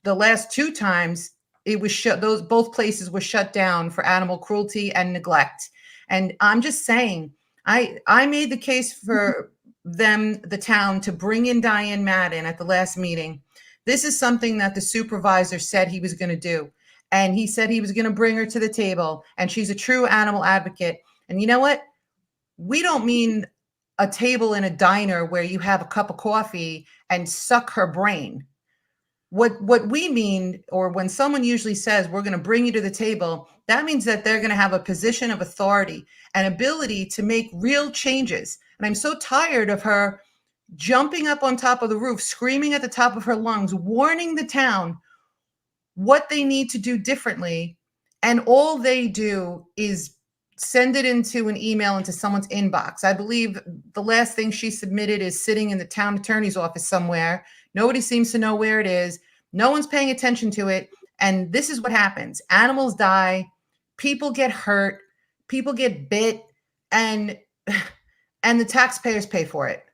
Speaker 1: the last 2 times, it was both places were shut down for animal cruelty and neglect. And I'm just saying, I made the case for the town, to bring in Diane Madden at the last meeting. This is something that the supervisor said he was going to do. And he said he was going to bring her to the table. And she's a true animal advocate. And you know what? We don't mean a table in a diner where you have a cup of coffee and suck her brain. What we mean, or when someone usually says, we're going to bring you to the table, that means that they're going to have a position of authority and ability to make real changes. And I'm so tired of her jumping up on top of the roof, screaming at the top of her lungs, warning the town what they need to do differently. And all they do is send it into an email into someone's inbox. I believe the last thing she submitted is sitting in the town attorney's office somewhere. Nobody seems to know where it is. No one's paying attention to it. And this is what happens. Animals die, people get hurt, people get bit, and the taxpayers pay for it.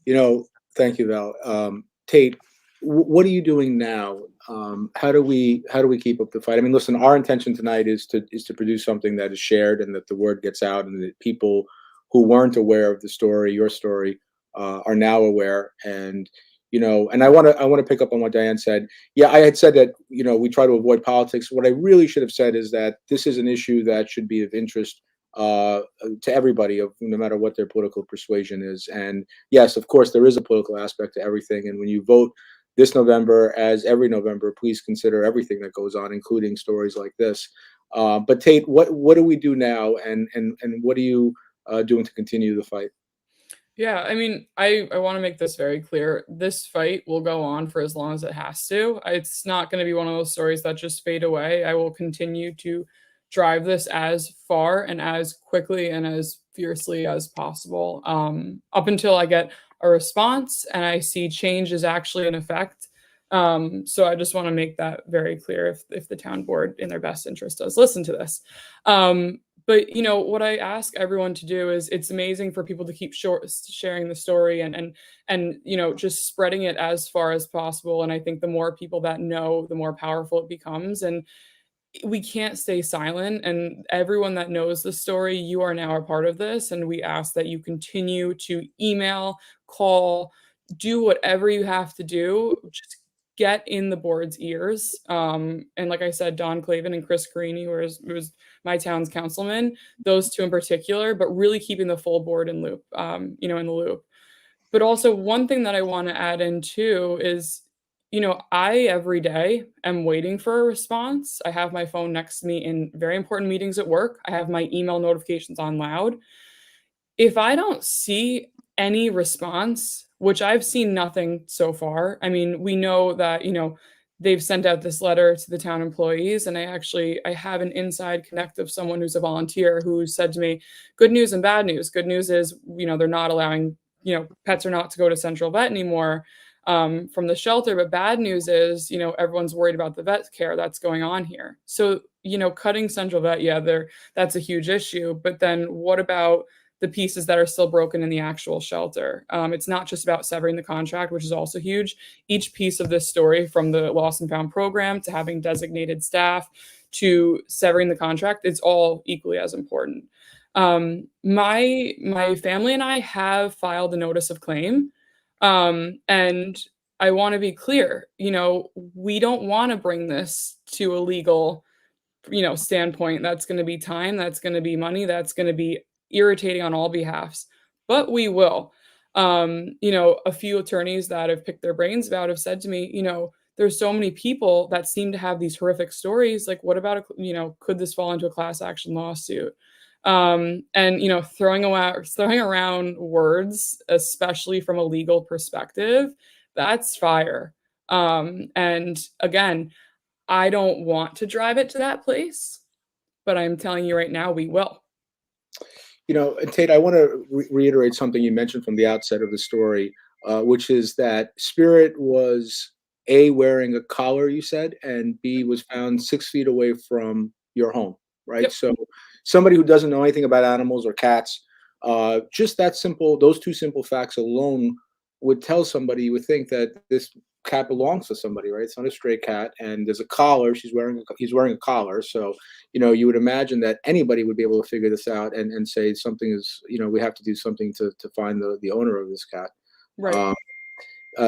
Speaker 3: You know, thank you, Val. Tate, what are you doing now? How do we keep up the fight? I mean, listen, our intention tonight is to produce something that is shared and that the word gets out, and that people who weren't aware of the story, your story, are now aware. And and I want to pick up on what Diane said. Yeah, I had said that we try to avoid politics. What I really should have said is that this is an issue that should be of interest to everybody, of no matter what their political persuasion is. And yes, of course, there is a political aspect to everything. And when you vote this November, as every November, please consider everything that goes on, including stories like this. But Tate, what do we do now, and what are you doing to continue the fight?
Speaker 4: Yeah, I mean, I want to make this very clear. This fight will go on for as long as it has to. It's not going to be one of those stories that just fade away. I will continue to drive this as far and as quickly and as fiercely as possible, up until I get a response and I see change is actually in effect. So I just want to make that very clear if the town board in their best interest does listen to this. But what I ask everyone to do is, it's amazing for people to keep sharing the story and just spreading it as far as possible. And I think the more people that know, the more powerful it becomes. And we can't stay silent. And everyone that knows the story, you are now a part of this. And we ask that you continue to email, call, do whatever you have to do. Just get in the board's ears. And like I said, Don Clavin and Chris Carini, who was my town's councilman, those two in particular, but really keeping the full board in loop, in the loop. But also one thing that I want to add in too is, I every day am waiting for a response. I have my phone next to me in very important meetings at work. I have my email notifications on loud. If I don't see any response, which I've seen nothing so far. I mean, we know that, they've sent out this letter to the town employees, and I have an inside connect of someone who's a volunteer who said to me, good news and bad news. Good news is, they're not allowing, pets are not to go to Central Vet anymore, from the shelter. But bad news is, everyone's worried about the vet care that's going on here. So, cutting Central Vet, yeah, that's a huge issue. But then what about the pieces that are still broken in the actual shelter? It's not just about severing the contract, which is also huge. Each piece of this story, from the lost and found program to having designated staff to severing the contract, it's all equally as important. My family and I have filed a notice of claim, and I want to be clear. We don't want to bring this to a legal standpoint. That's going to be time, that's going to be money, that's going to be irritating on all behalfs, but we will. A few attorneys that have picked their brains about have said to me, there's so many people that seem to have these horrific stories. Like, what about, could this fall into a class action lawsuit? And, throwing around words, especially from a legal perspective, that's fire. And again, I don't want to drive it to that place, but I'm telling you right now, we will.
Speaker 3: And Tate, I want to reiterate something you mentioned from the outset of the story, which is that Spirit was A, wearing a collar, you said, and B, was found 6 feet away from your home, right?
Speaker 4: Yep.
Speaker 3: So somebody who doesn't know anything about animals or cats, just those two simple facts alone would tell somebody, you would think that this cat belongs to somebody, right? It's not a stray cat, and there's a collar. He's wearing a collar, so you would imagine that anybody would be able to figure this out and say something is, we have to do something to find the owner of this cat.
Speaker 4: Right.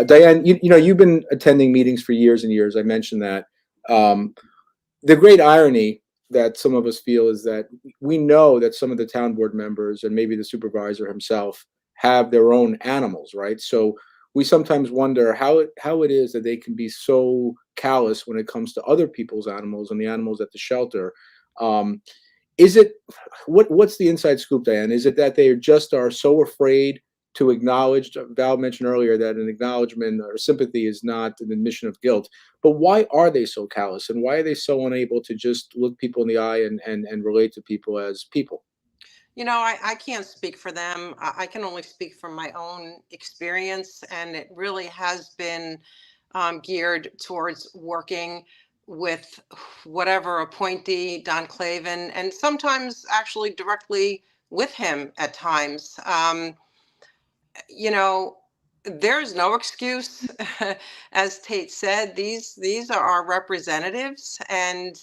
Speaker 3: Diane, you've been attending meetings for years and years. I mentioned that. The great irony that some of us feel is that we know that some of the town board members and maybe the supervisor himself have their own animals, right? So we sometimes wonder how it is that they can be so callous when it comes to other people's animals and the animals at the shelter. Is it what's the inside scoop, Diane? Is it that they are so afraid to acknowledge? Val mentioned earlier that an acknowledgement or sympathy is not an admission of guilt. But why are they so callous, and why are they so unable to just look people in the eye and relate to people as people?
Speaker 2: I can't speak for them. I can only speak from my own experience, and it really has been geared towards working with whatever appointee, Don Clavin, and sometimes actually directly with him at times. You know, there's no excuse. As Tate said, these are our representatives, and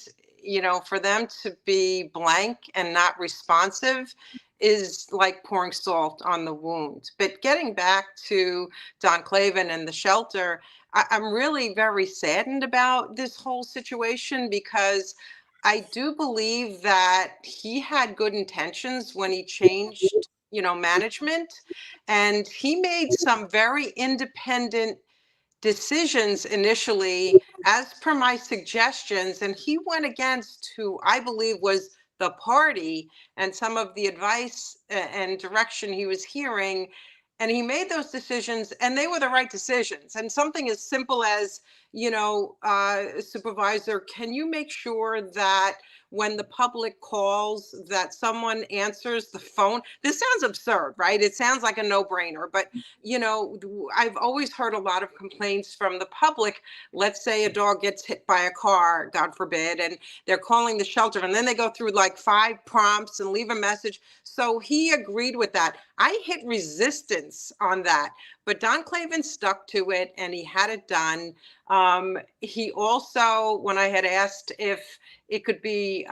Speaker 2: for them to be blank and not responsive is like pouring salt on the wound. But getting back to Don Clavin and the shelter, I'm really very saddened about this whole situation, because I do believe that he had good intentions when he changed, management, and he made some very independent decisions initially, as per my suggestions, and he went against who I believe was the party and some of the advice and direction he was hearing. And he made those decisions, and they were the right decisions. And something as simple as, supervisor, can you make sure that when the public calls, that someone answers the phone? This sounds absurd, right? It sounds like a no-brainer, but I've always heard a lot of complaints from the public. Let's say a dog gets hit by a car, God forbid, and they're calling the shelter, and then they go through like 5 prompts and leave a message. So he agreed with that. I hit resistance on that, but Don Clavin stuck to it, and he had it done. He also, when I had asked if it could be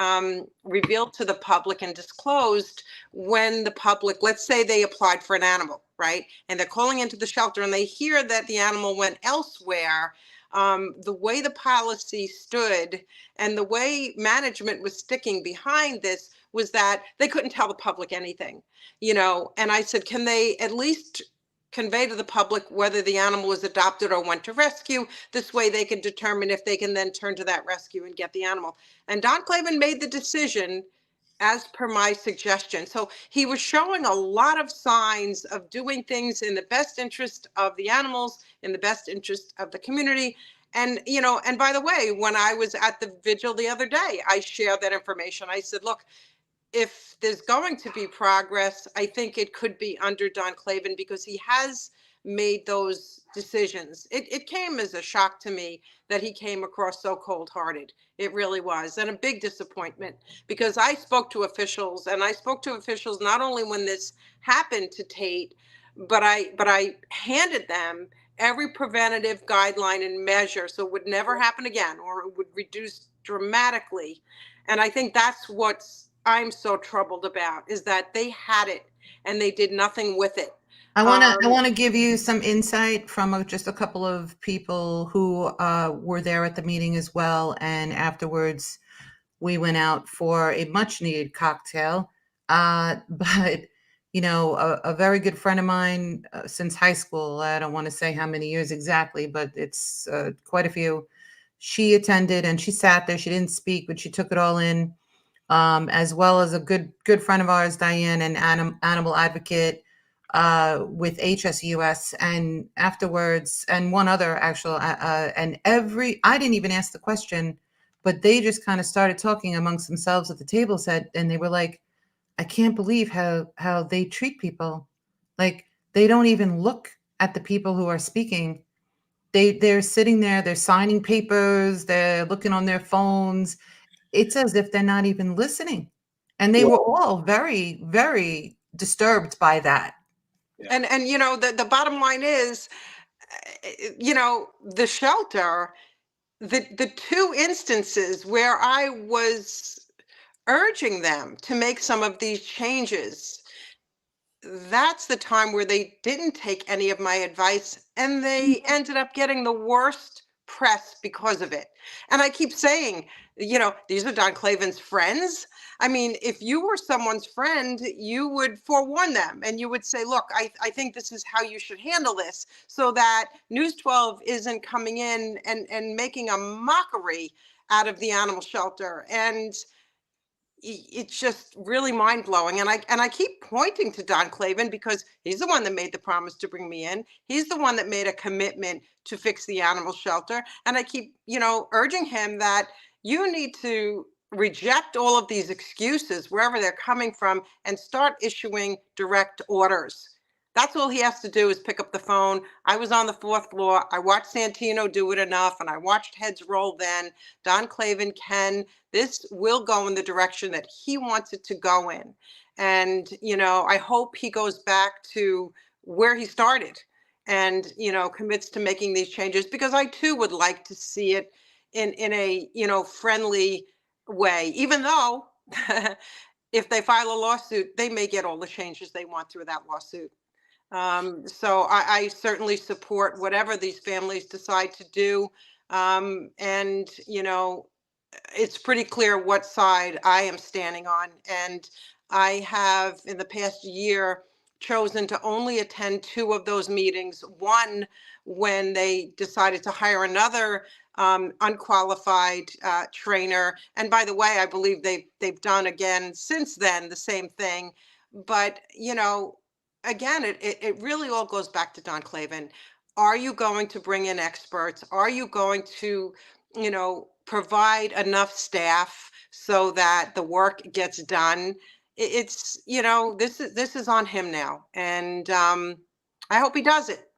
Speaker 2: revealed to the public and disclosed, when the public, let's say they applied for an animal, right? And they're calling into the shelter and they hear that the animal went elsewhere. The way the policy stood and the way management was sticking behind this was that they couldn't tell the public anything, and I said, can they at least convey to the public whether the animal was adopted or went to rescue? This way they can determine if they can then turn to that rescue and get the animal. And Don Clavin made the decision as per my suggestion. So he was showing a lot of signs of doing things in the best interest of the animals, in the best interest of the community. And, and by the way, when I was at the vigil the other day, I shared that information. I said, look, if there's going to be progress, I think it could be under Don Clavin, because he has made those decisions. It came as a shock to me that he came across so cold-hearted. It really was, and a big disappointment, because I spoke to officials, and I spoke to officials not only when this happened to Tate, but I handed them every preventative guideline and measure so it would never happen again, or it would reduce dramatically. And I think that's what's I'm so troubled about, is that they had it and they did nothing with it.
Speaker 1: I want to give you some insight from just a couple of people who were there at the meeting as well, and afterwards we went out for a much needed cocktail. But a very good friend of mine since high school, I don't want to say how many years exactly, but it's quite a few. She attended and she sat there. She didn't speak, but she took it all in. As well as a good friend of ours, Diane, an animal advocate with HSUS, and afterwards, and one other actual, and I didn't even ask the question, but they just kind of started talking amongst themselves at the table, and they were like, I can't believe how they treat people. Like, they don't even look at the people who are speaking. They're sitting there, they're signing papers, they're looking on their phones. It's as if they're not even listening. And they were all very, very disturbed by that.
Speaker 2: And the bottom line is, the shelter, the 2 instances where I was urging them to make some of these changes, that's the time where they didn't take any of my advice, and they ended up getting the worst press because of it. And I keep saying, these are Don Clavin's friends. I mean, if you were someone's friend, you would forewarn them and you would say, look, I think this is how you should handle this, so that News 12 isn't coming in and making a mockery out of the animal shelter. And it's just really mind-blowing. And I keep pointing to Don Clavin, because he's the one that made the promise to bring me in. He's the one that made a commitment to fix the animal shelter. And I keep, urging him that you need to reject all of these excuses wherever they're coming from and start issuing direct orders. That's all he has to do, is pick up the phone. I was on the 4th floor. I watched Santino do it enough, and I watched heads roll then. Don Clavin can. This will go in the direction that he wants it to go in. And, I hope he goes back to where he started. and, commits to making these changes, because I too would like to see it in a, friendly way, even though if they file a lawsuit, they may get all the changes they want through that lawsuit. So I certainly support whatever these families decide to do. And, it's pretty clear what side I am standing on. And I have, in the past year, chosen to only attend two of those meetings. One, when they decided to hire another unqualified trainer. And by the way, I believe they've done again since then the same thing. But, again, it really all goes back to Don Clavin. Are you going to bring in experts? Are you going to, provide enough staff so that the work gets done? It's, this is on him now, and I hope he does it.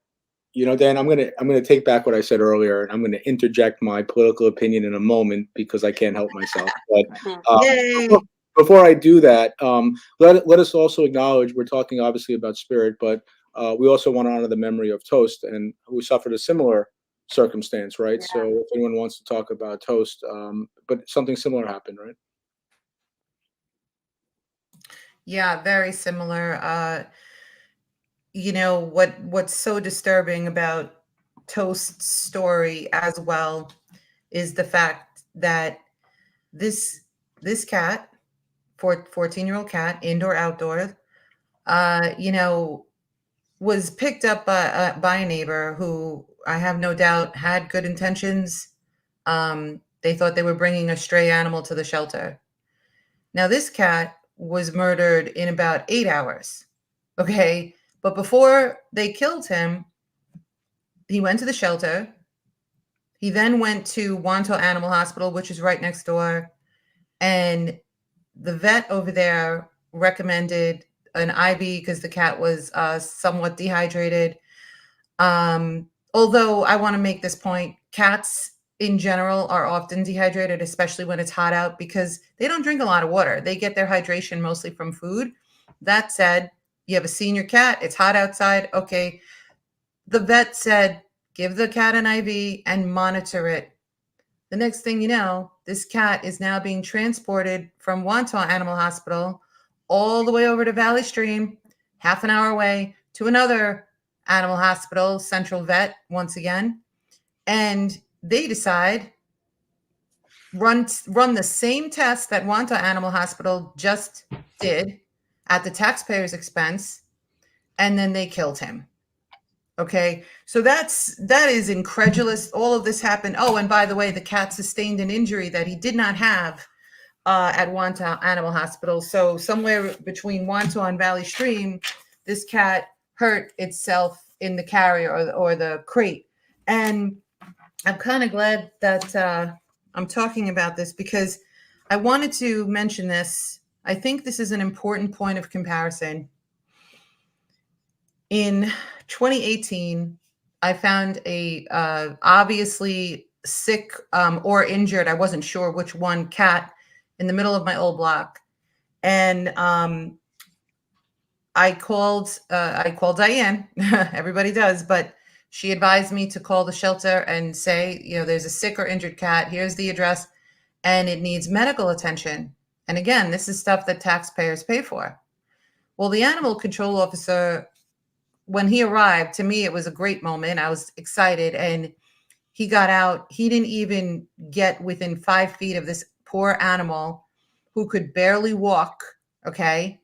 Speaker 3: Dan, I'm gonna take back what I said earlier, and I'm gonna interject my political opinion in a moment because I can't help myself. But
Speaker 1: Yay.
Speaker 3: before I do that, let us also acknowledge we're talking obviously about Spirit, but we also want to honor the memory of Toast, and who suffered a similar circumstance, right?
Speaker 2: Yeah.
Speaker 3: So if anyone wants to talk about Toast, but something similar happened, right?
Speaker 1: Yeah, very similar. What's so disturbing about Toast's story as well is the fact that this cat, 14-year-old cat, indoor outdoor, was picked up by a neighbor who I have no doubt had good intentions. They thought they were bringing a stray animal to the shelter. Now, this cat was murdered in about 8 hours. Okay. But before they killed him, he went to the shelter. He then went to Wanto Animal Hospital, which is right next door. And the vet over there recommended an IV because the cat was somewhat dehydrated. Although I want to make this point, cats in general are often dehydrated, especially when it's hot out, because they don't drink a lot of water. They get their hydration mostly from food. That said, you have a senior cat, it's hot outside. Okay. The vet said, give the cat an IV and monitor it. The next thing you know, this cat is now being transported from Wanton Animal Hospital all the way over to Valley Stream, half an hour away, to another animal hospital, Central Vet, once again. And they decide run the same test that Wanta Animal Hospital just did at the taxpayer's expense, and then they killed him. Okay, so that is incredulous. All of this happened. Oh, and by the way, the cat sustained an injury that he did not have at Wanta Animal Hospital. So somewhere between Wanta and Valley Stream, this cat hurt itself in the carrier or the crate. And I'm kind of glad that I'm talking about this because I wanted to mention this. I think this is an important point of comparison. In 2018, I found a obviously sick or injured, I wasn't sure which one, cat in the middle of my old block. And I called Diane. Everybody does, but she advised me to call the shelter and say, there's a sick or injured cat. Here's the address, and it needs medical attention. And again, this is stuff that taxpayers pay for. Well, the animal control officer, when he arrived, to me, it was a great moment. I was excited, and he got out. He didn't even get within 5 feet of this poor animal who could barely walk. Okay.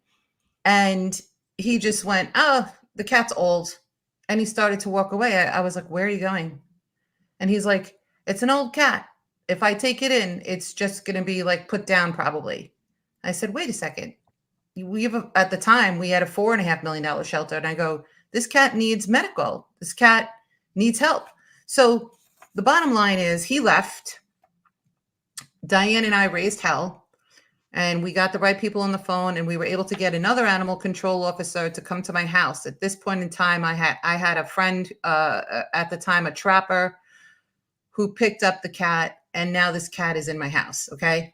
Speaker 1: And he just went, oh, the cat's old. And he started to walk away. I was like, where are you going? And he's like, it's an old cat. If I take it in, it's just going to be like put down probably. I said, wait a second. At the time, we had a $4.5 million shelter. And I go, this cat needs medical. This cat needs help. So the bottom line is he left. Diane and I raised hell. And we got the right people on the phone, and we were able to get another animal control officer to come to my house. At this point in time, I had a friend at the time, a trapper, who picked up the cat, and now this cat is in my house. Okay,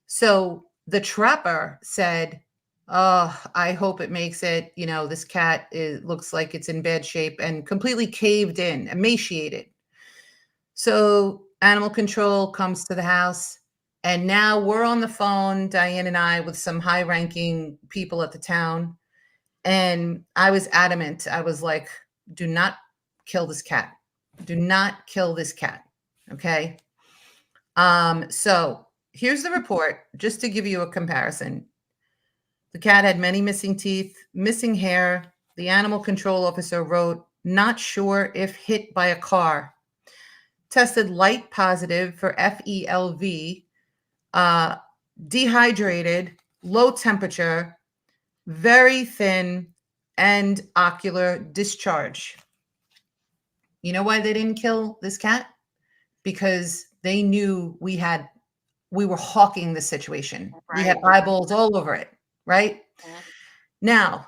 Speaker 1: so the trapper said, Oh, I hope it makes it. This cat looks like it's in bad shape and completely caved in, emaciated. So animal control comes to the house, and now we're on the phone, Diane and I, with some high-ranking people at the town. And I was adamant. I was like, do not kill this cat. Do not kill this cat. Okay. So here's the report, just to give you a comparison. The cat had many missing teeth, missing hair. The animal control officer wrote, not sure if hit by a car. Tested light positive for FELV, uh, dehydrated, low temperature, very thin, and ocular discharge. You know why they didn't kill this cat? Because they knew we were hawking the situation. We had
Speaker 2: Right.
Speaker 1: eyeballs all over it, right?
Speaker 2: Mhm.
Speaker 1: Now,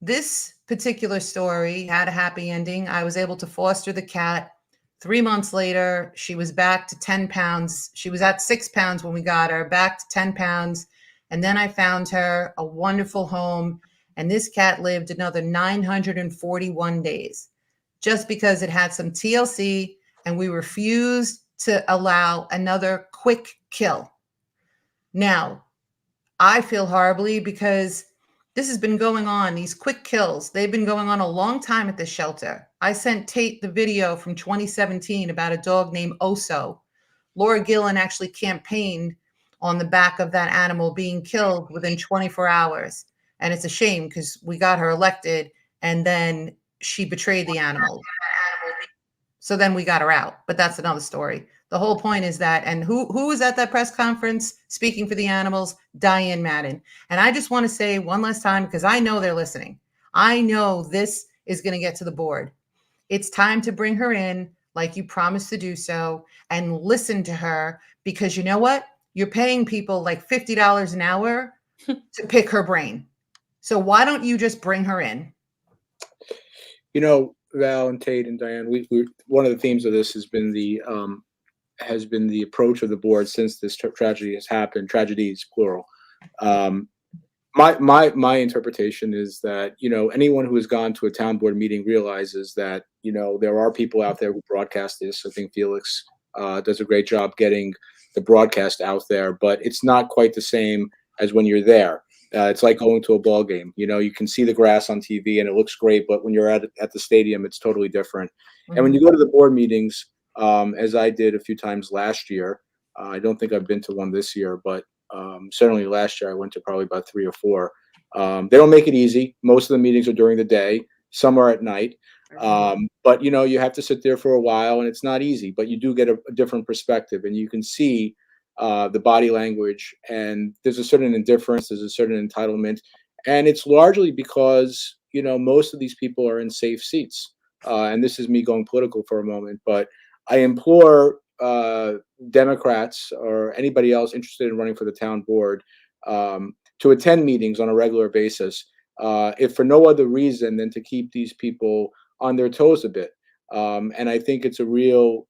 Speaker 1: this particular story had a happy ending. I was able to foster the cat. 3 months later, she was back to 10 pounds. She was at 6 pounds when we got her, back to 10 pounds. And then I found her a wonderful home. And this cat lived another 941 days just because it had some TLC and we refused to allow another quick kill. Now, I feel horribly because this has been going on, these quick kills. They've been going on a long time at this shelter. I sent Tate the video from 2017 about a dog named Oso. Laura Gillen actually campaigned on the back of that animal being killed within 24 hours. And it's a shame because we got her elected and then she betrayed the animal. So then we got her out, but that's another story. The whole point is that, and who was at that press conference speaking for the animals? Diane Madden. And I just want to say one last time, because I know they're listening. I know this is going to get to the board. It's time to bring her in, like you promised to do so, and listen to her, because you know what? You're paying people like $50 an hour to pick her brain. So why don't you just bring her in?
Speaker 3: Val and Tate and Diane, we one of the themes of this has been the approach of the board since this tragedy has happened. Tragedies, plural. Um, my interpretation is that anyone who has gone to a town board meeting realizes that there are people out there who broadcast this. I think Felix does a great job getting the broadcast out there, but it's not quite the same as when you're there. It's like going to a ball game. You can see the grass on TV and it looks great, but when you're at the stadium, it's totally different. And when you go to the board meetings, as I did a few times last year, I don't think I've been to one this year, but certainly last year I went to probably about 3 or 4. They don't make it easy. Most of the meetings are during the day. Some are at night. But you have to sit there for a while, and it's not easy. But you do get a different perspective, and you can see the body language. And there's a certain indifference. There's a certain entitlement, and it's largely because most of these people are in safe seats. And this is me going political for a moment, but I implore Democrats or anybody else interested in running for the town board to attend meetings on a regular basis, if for no other reason than to keep these people on their toes a bit. And I think it's a real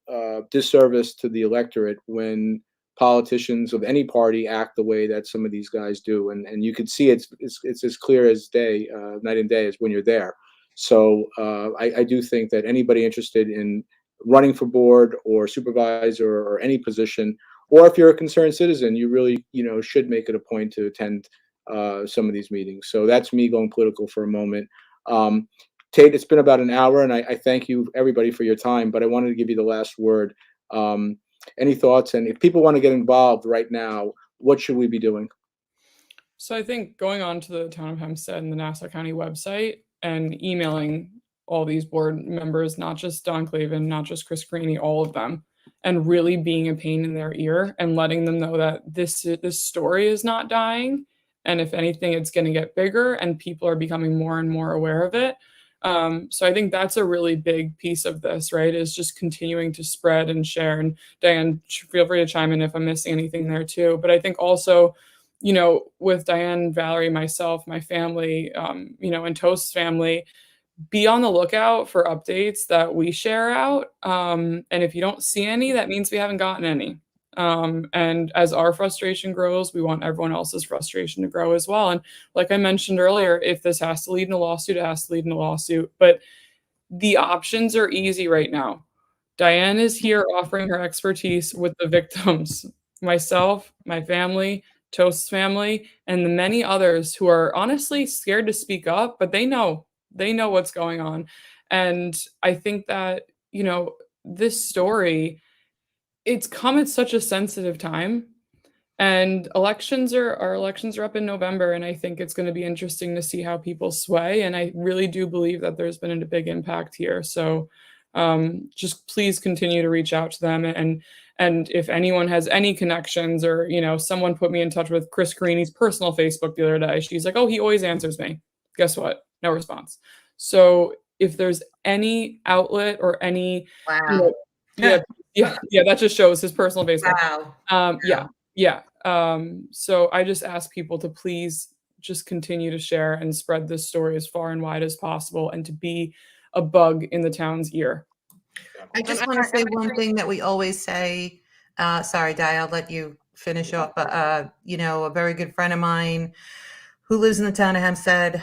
Speaker 3: disservice to the electorate when politicians of any party act the way that some of these guys do. And you can see it's as clear as day, night and day, as when you're there. So I do think that anybody interested in running for board or supervisor or any position, or if you're a concerned citizen, you really should make it a point to attend some of these meetings. So that's me going political for a moment. Tate, it's been about an hour, and I thank you everybody for your time, but I wanted to give you the last word. Any thoughts? And if people want to get involved right now, what should we be doing?
Speaker 4: So I think going on to the Town of Hempstead and the Nassau County website and emailing all these board members, not just Don Clavin, not just Chris Greeny, all of them, and really being a pain in their ear and letting them know that this story is not dying. And if anything, it's going to get bigger and people are becoming more and more aware of it. So I think that's a really big piece of this, right? Is just continuing to spread and share. And Diane, feel free to chime in if I'm missing anything there too. But I think also, with Diane, Valerie, myself, my family, and Toast's family, be on the lookout for updates that we share out. And if you don't see any, that means we haven't gotten any. And as our frustration grows, we want everyone else's frustration to grow as well. And like I mentioned earlier, if this has to lead in a lawsuit, it has to lead in a lawsuit. But the options are easy right now. Diane is here offering her expertise with the victims, myself, my family, Toast's family, and the many others who are honestly scared to speak up, but they know what's going on. And I think that, this story, it's come at such a sensitive time. And our elections are up in November, and I think it's going to be interesting to see how people sway. And I really do believe that there's been a big impact here. So just please continue to reach out to them. And if anyone has any connections, or someone put me in touch with Chris Carini's personal Facebook the other day. She's like, "Oh, he always answers me." Guess what? No response. So if there's any outlet or any,
Speaker 1: Wow.
Speaker 4: yeah, yeah, that just shows his personal Facebook.
Speaker 1: Wow.
Speaker 4: Yeah. So I just ask people to please just continue to share and spread this story as far and wide as possible, and to be a bug in the town's ear.
Speaker 1: I just want to say one thing that we always say. Sorry, Di, I'll let you finish up. A very good friend of mine who lives in the town of Hempstead.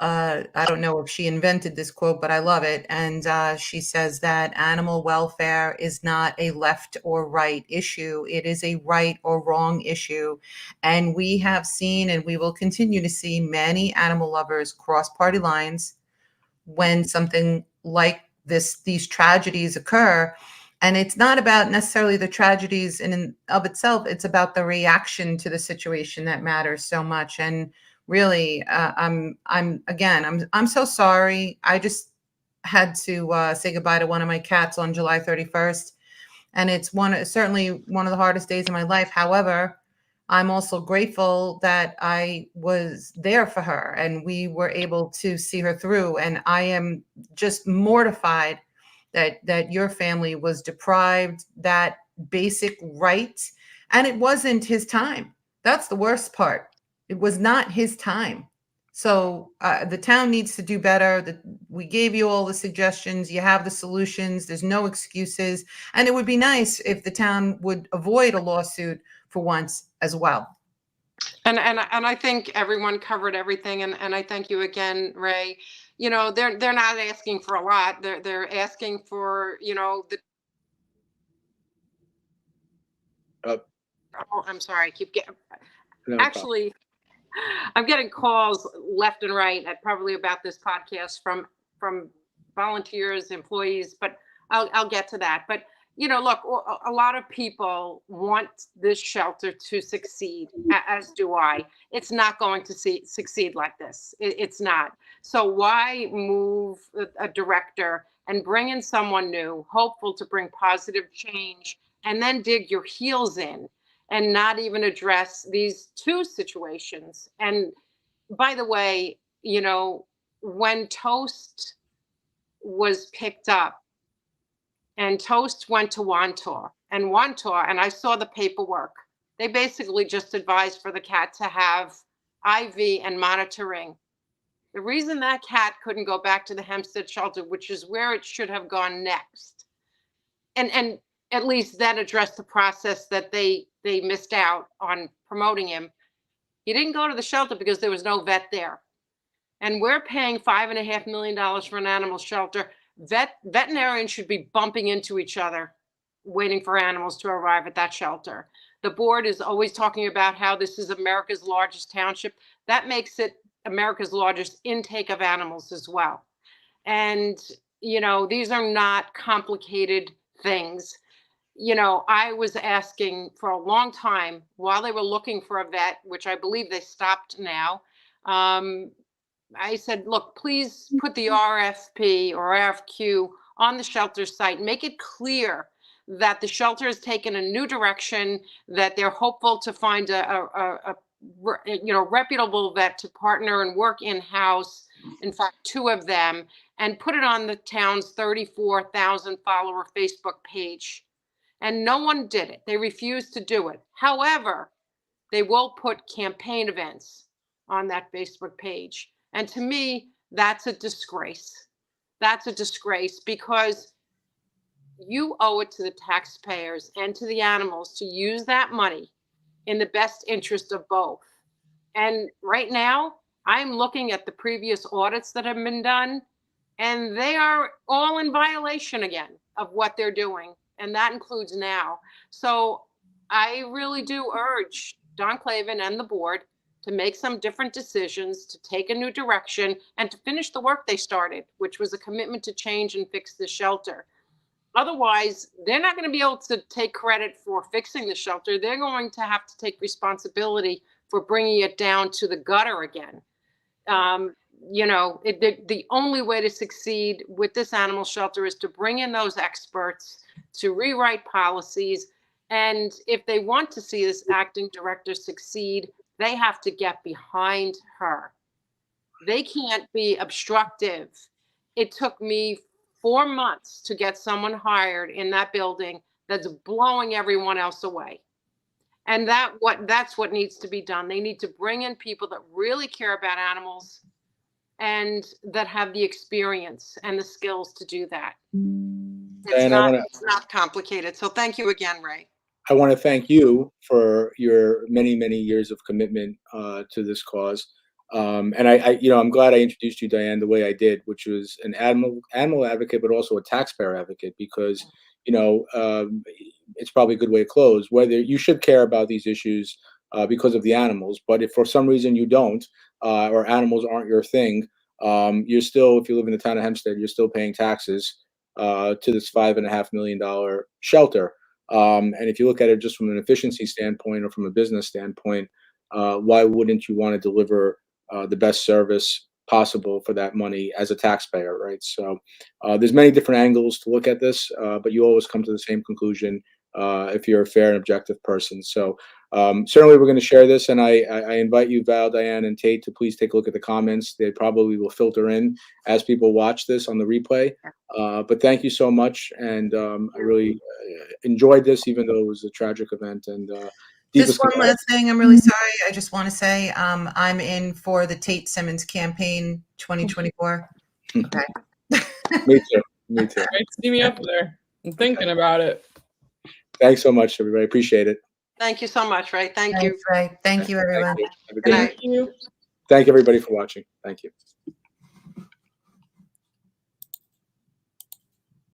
Speaker 1: I don't know if she invented this quote, but I love it. And she says that animal welfare is not a left or right issue. It is a right or wrong issue. And we have seen, and we will continue to see, many animal lovers cross party lines when something like these tragedies occur. And it's not about necessarily the tragedies in and of itself. It's about the reaction to the situation that matters so much. And really, I'm so sorry. I just had to say goodbye to one of my cats on July 31st, and it's certainly one of the hardest days of my life. However, I'm also grateful that I was there for her and we were able to see her through. And I am just mortified that your family was deprived that basic right. And it wasn't his time. That's the worst part. It was not his time. So the town needs to do better. We gave you all the suggestions. You have the solutions. There's no excuses. And it would be nice if the town would avoid a lawsuit for once as well.
Speaker 2: And I think everyone covered everything. And I thank you again, Ray. They're not asking for a lot. They're asking for, the. Oh, I'm sorry. I keep getting.
Speaker 3: No
Speaker 2: Actually, I'm getting calls left and right at probably about this podcast from volunteers, employees, but I'll get to that. But look, a lot of people want this shelter to succeed, as do I. It's not going to succeed like this. It's not. So why move a director and bring in someone new, hopeful to bring positive change, and then dig your heels in and not even address these two situations? And by the way, when Toast was picked up, and Toast went to Wantor, and I saw the paperwork. They basically just advised for the cat to have IV and monitoring. The reason that cat couldn't go back to the Hempstead shelter, which is where it should have gone next, and at least that addressed the process that they missed out on promoting him. He didn't go to the shelter because there was no vet there. And we're paying $5.5 million for an animal shelter. Veterinarians should be bumping into each other, waiting for animals to arrive at that shelter. The board is always talking about how this is America's largest township. That makes it America's largest intake of animals as well. And, these are not complicated things. I was asking for a long time while they were looking for a vet, which I believe they stopped now. I said, look, please put the RFP or RFQ on the shelter site. Make it clear that the shelter has taken a new direction, that they're hopeful to find a reputable vet to partner and work in-house. In fact, 2 of them, and put it on the town's 34,000 follower Facebook page. And no one did it. They refused to do it. However, they will put campaign events on that Facebook page. And to me, that's a disgrace. That's a disgrace, because you owe it to the taxpayers and to the animals to use that money in the best interest of both. And right now, I'm looking at the previous audits that have been done, and they are all in violation again of what they're doing. And that includes now. So I really do urge Don Clavin and the board to make some different decisions, to take a new direction, and to finish the work they started, which was a commitment to change and fix the shelter. Otherwise, they're not going to be able to take credit for fixing the shelter. They're going to have to take responsibility for bringing it down to the gutter again. The only way to succeed with this animal shelter is to bring in those experts, to rewrite policies. And if they want to see this acting director succeed, they have to get behind her. They can't be obstructive. It took me 4 months to get someone hired in that building that's blowing everyone else away. And that's what needs to be done. They need to bring in people that really care about animals and that have the experience and the skills to do that. It's not complicated. So thank you again, Ray.
Speaker 3: I want to thank you for your many, many years of commitment to this cause. And I'm glad I introduced you, Diane, the way I did, which was an animal advocate, but also a taxpayer advocate, because, it's probably a good way to close. Whether you should care about these issues because of the animals, but if for some reason you don't, or animals aren't your thing, you're still, if you live in the town of Hempstead, you're still paying taxes to this $5.5 million shelter. And if you look at it just from an efficiency standpoint or from a business standpoint, why wouldn't you want to deliver the best service possible for that money as a taxpayer, right? So there's many different angles to look at this, but you always come to the same conclusion if you're a fair and objective person. So certainly we're going to share this, and I invite you, Val, Diane, and Tate, to please take a look at the comments. They probably will filter in as people watch this on the replay. But thank you so much, and I really enjoyed this, even though it was a tragic event. And
Speaker 1: just one last thing, I'm really sorry. I just want to say I'm in for the Tate Simmons campaign 2024. Okay.
Speaker 3: Me too. Me too.
Speaker 4: Right, see me up there. I'm thinking about it.
Speaker 3: Thanks so much, everybody. Appreciate it.
Speaker 2: Thank you so much, Ray. Thank you.
Speaker 1: Thanks, Ray. Thank you, everyone.
Speaker 3: Thank you. Have a
Speaker 2: Good
Speaker 3: good
Speaker 2: night.
Speaker 3: night. Thank you, everybody, for watching. Thank you.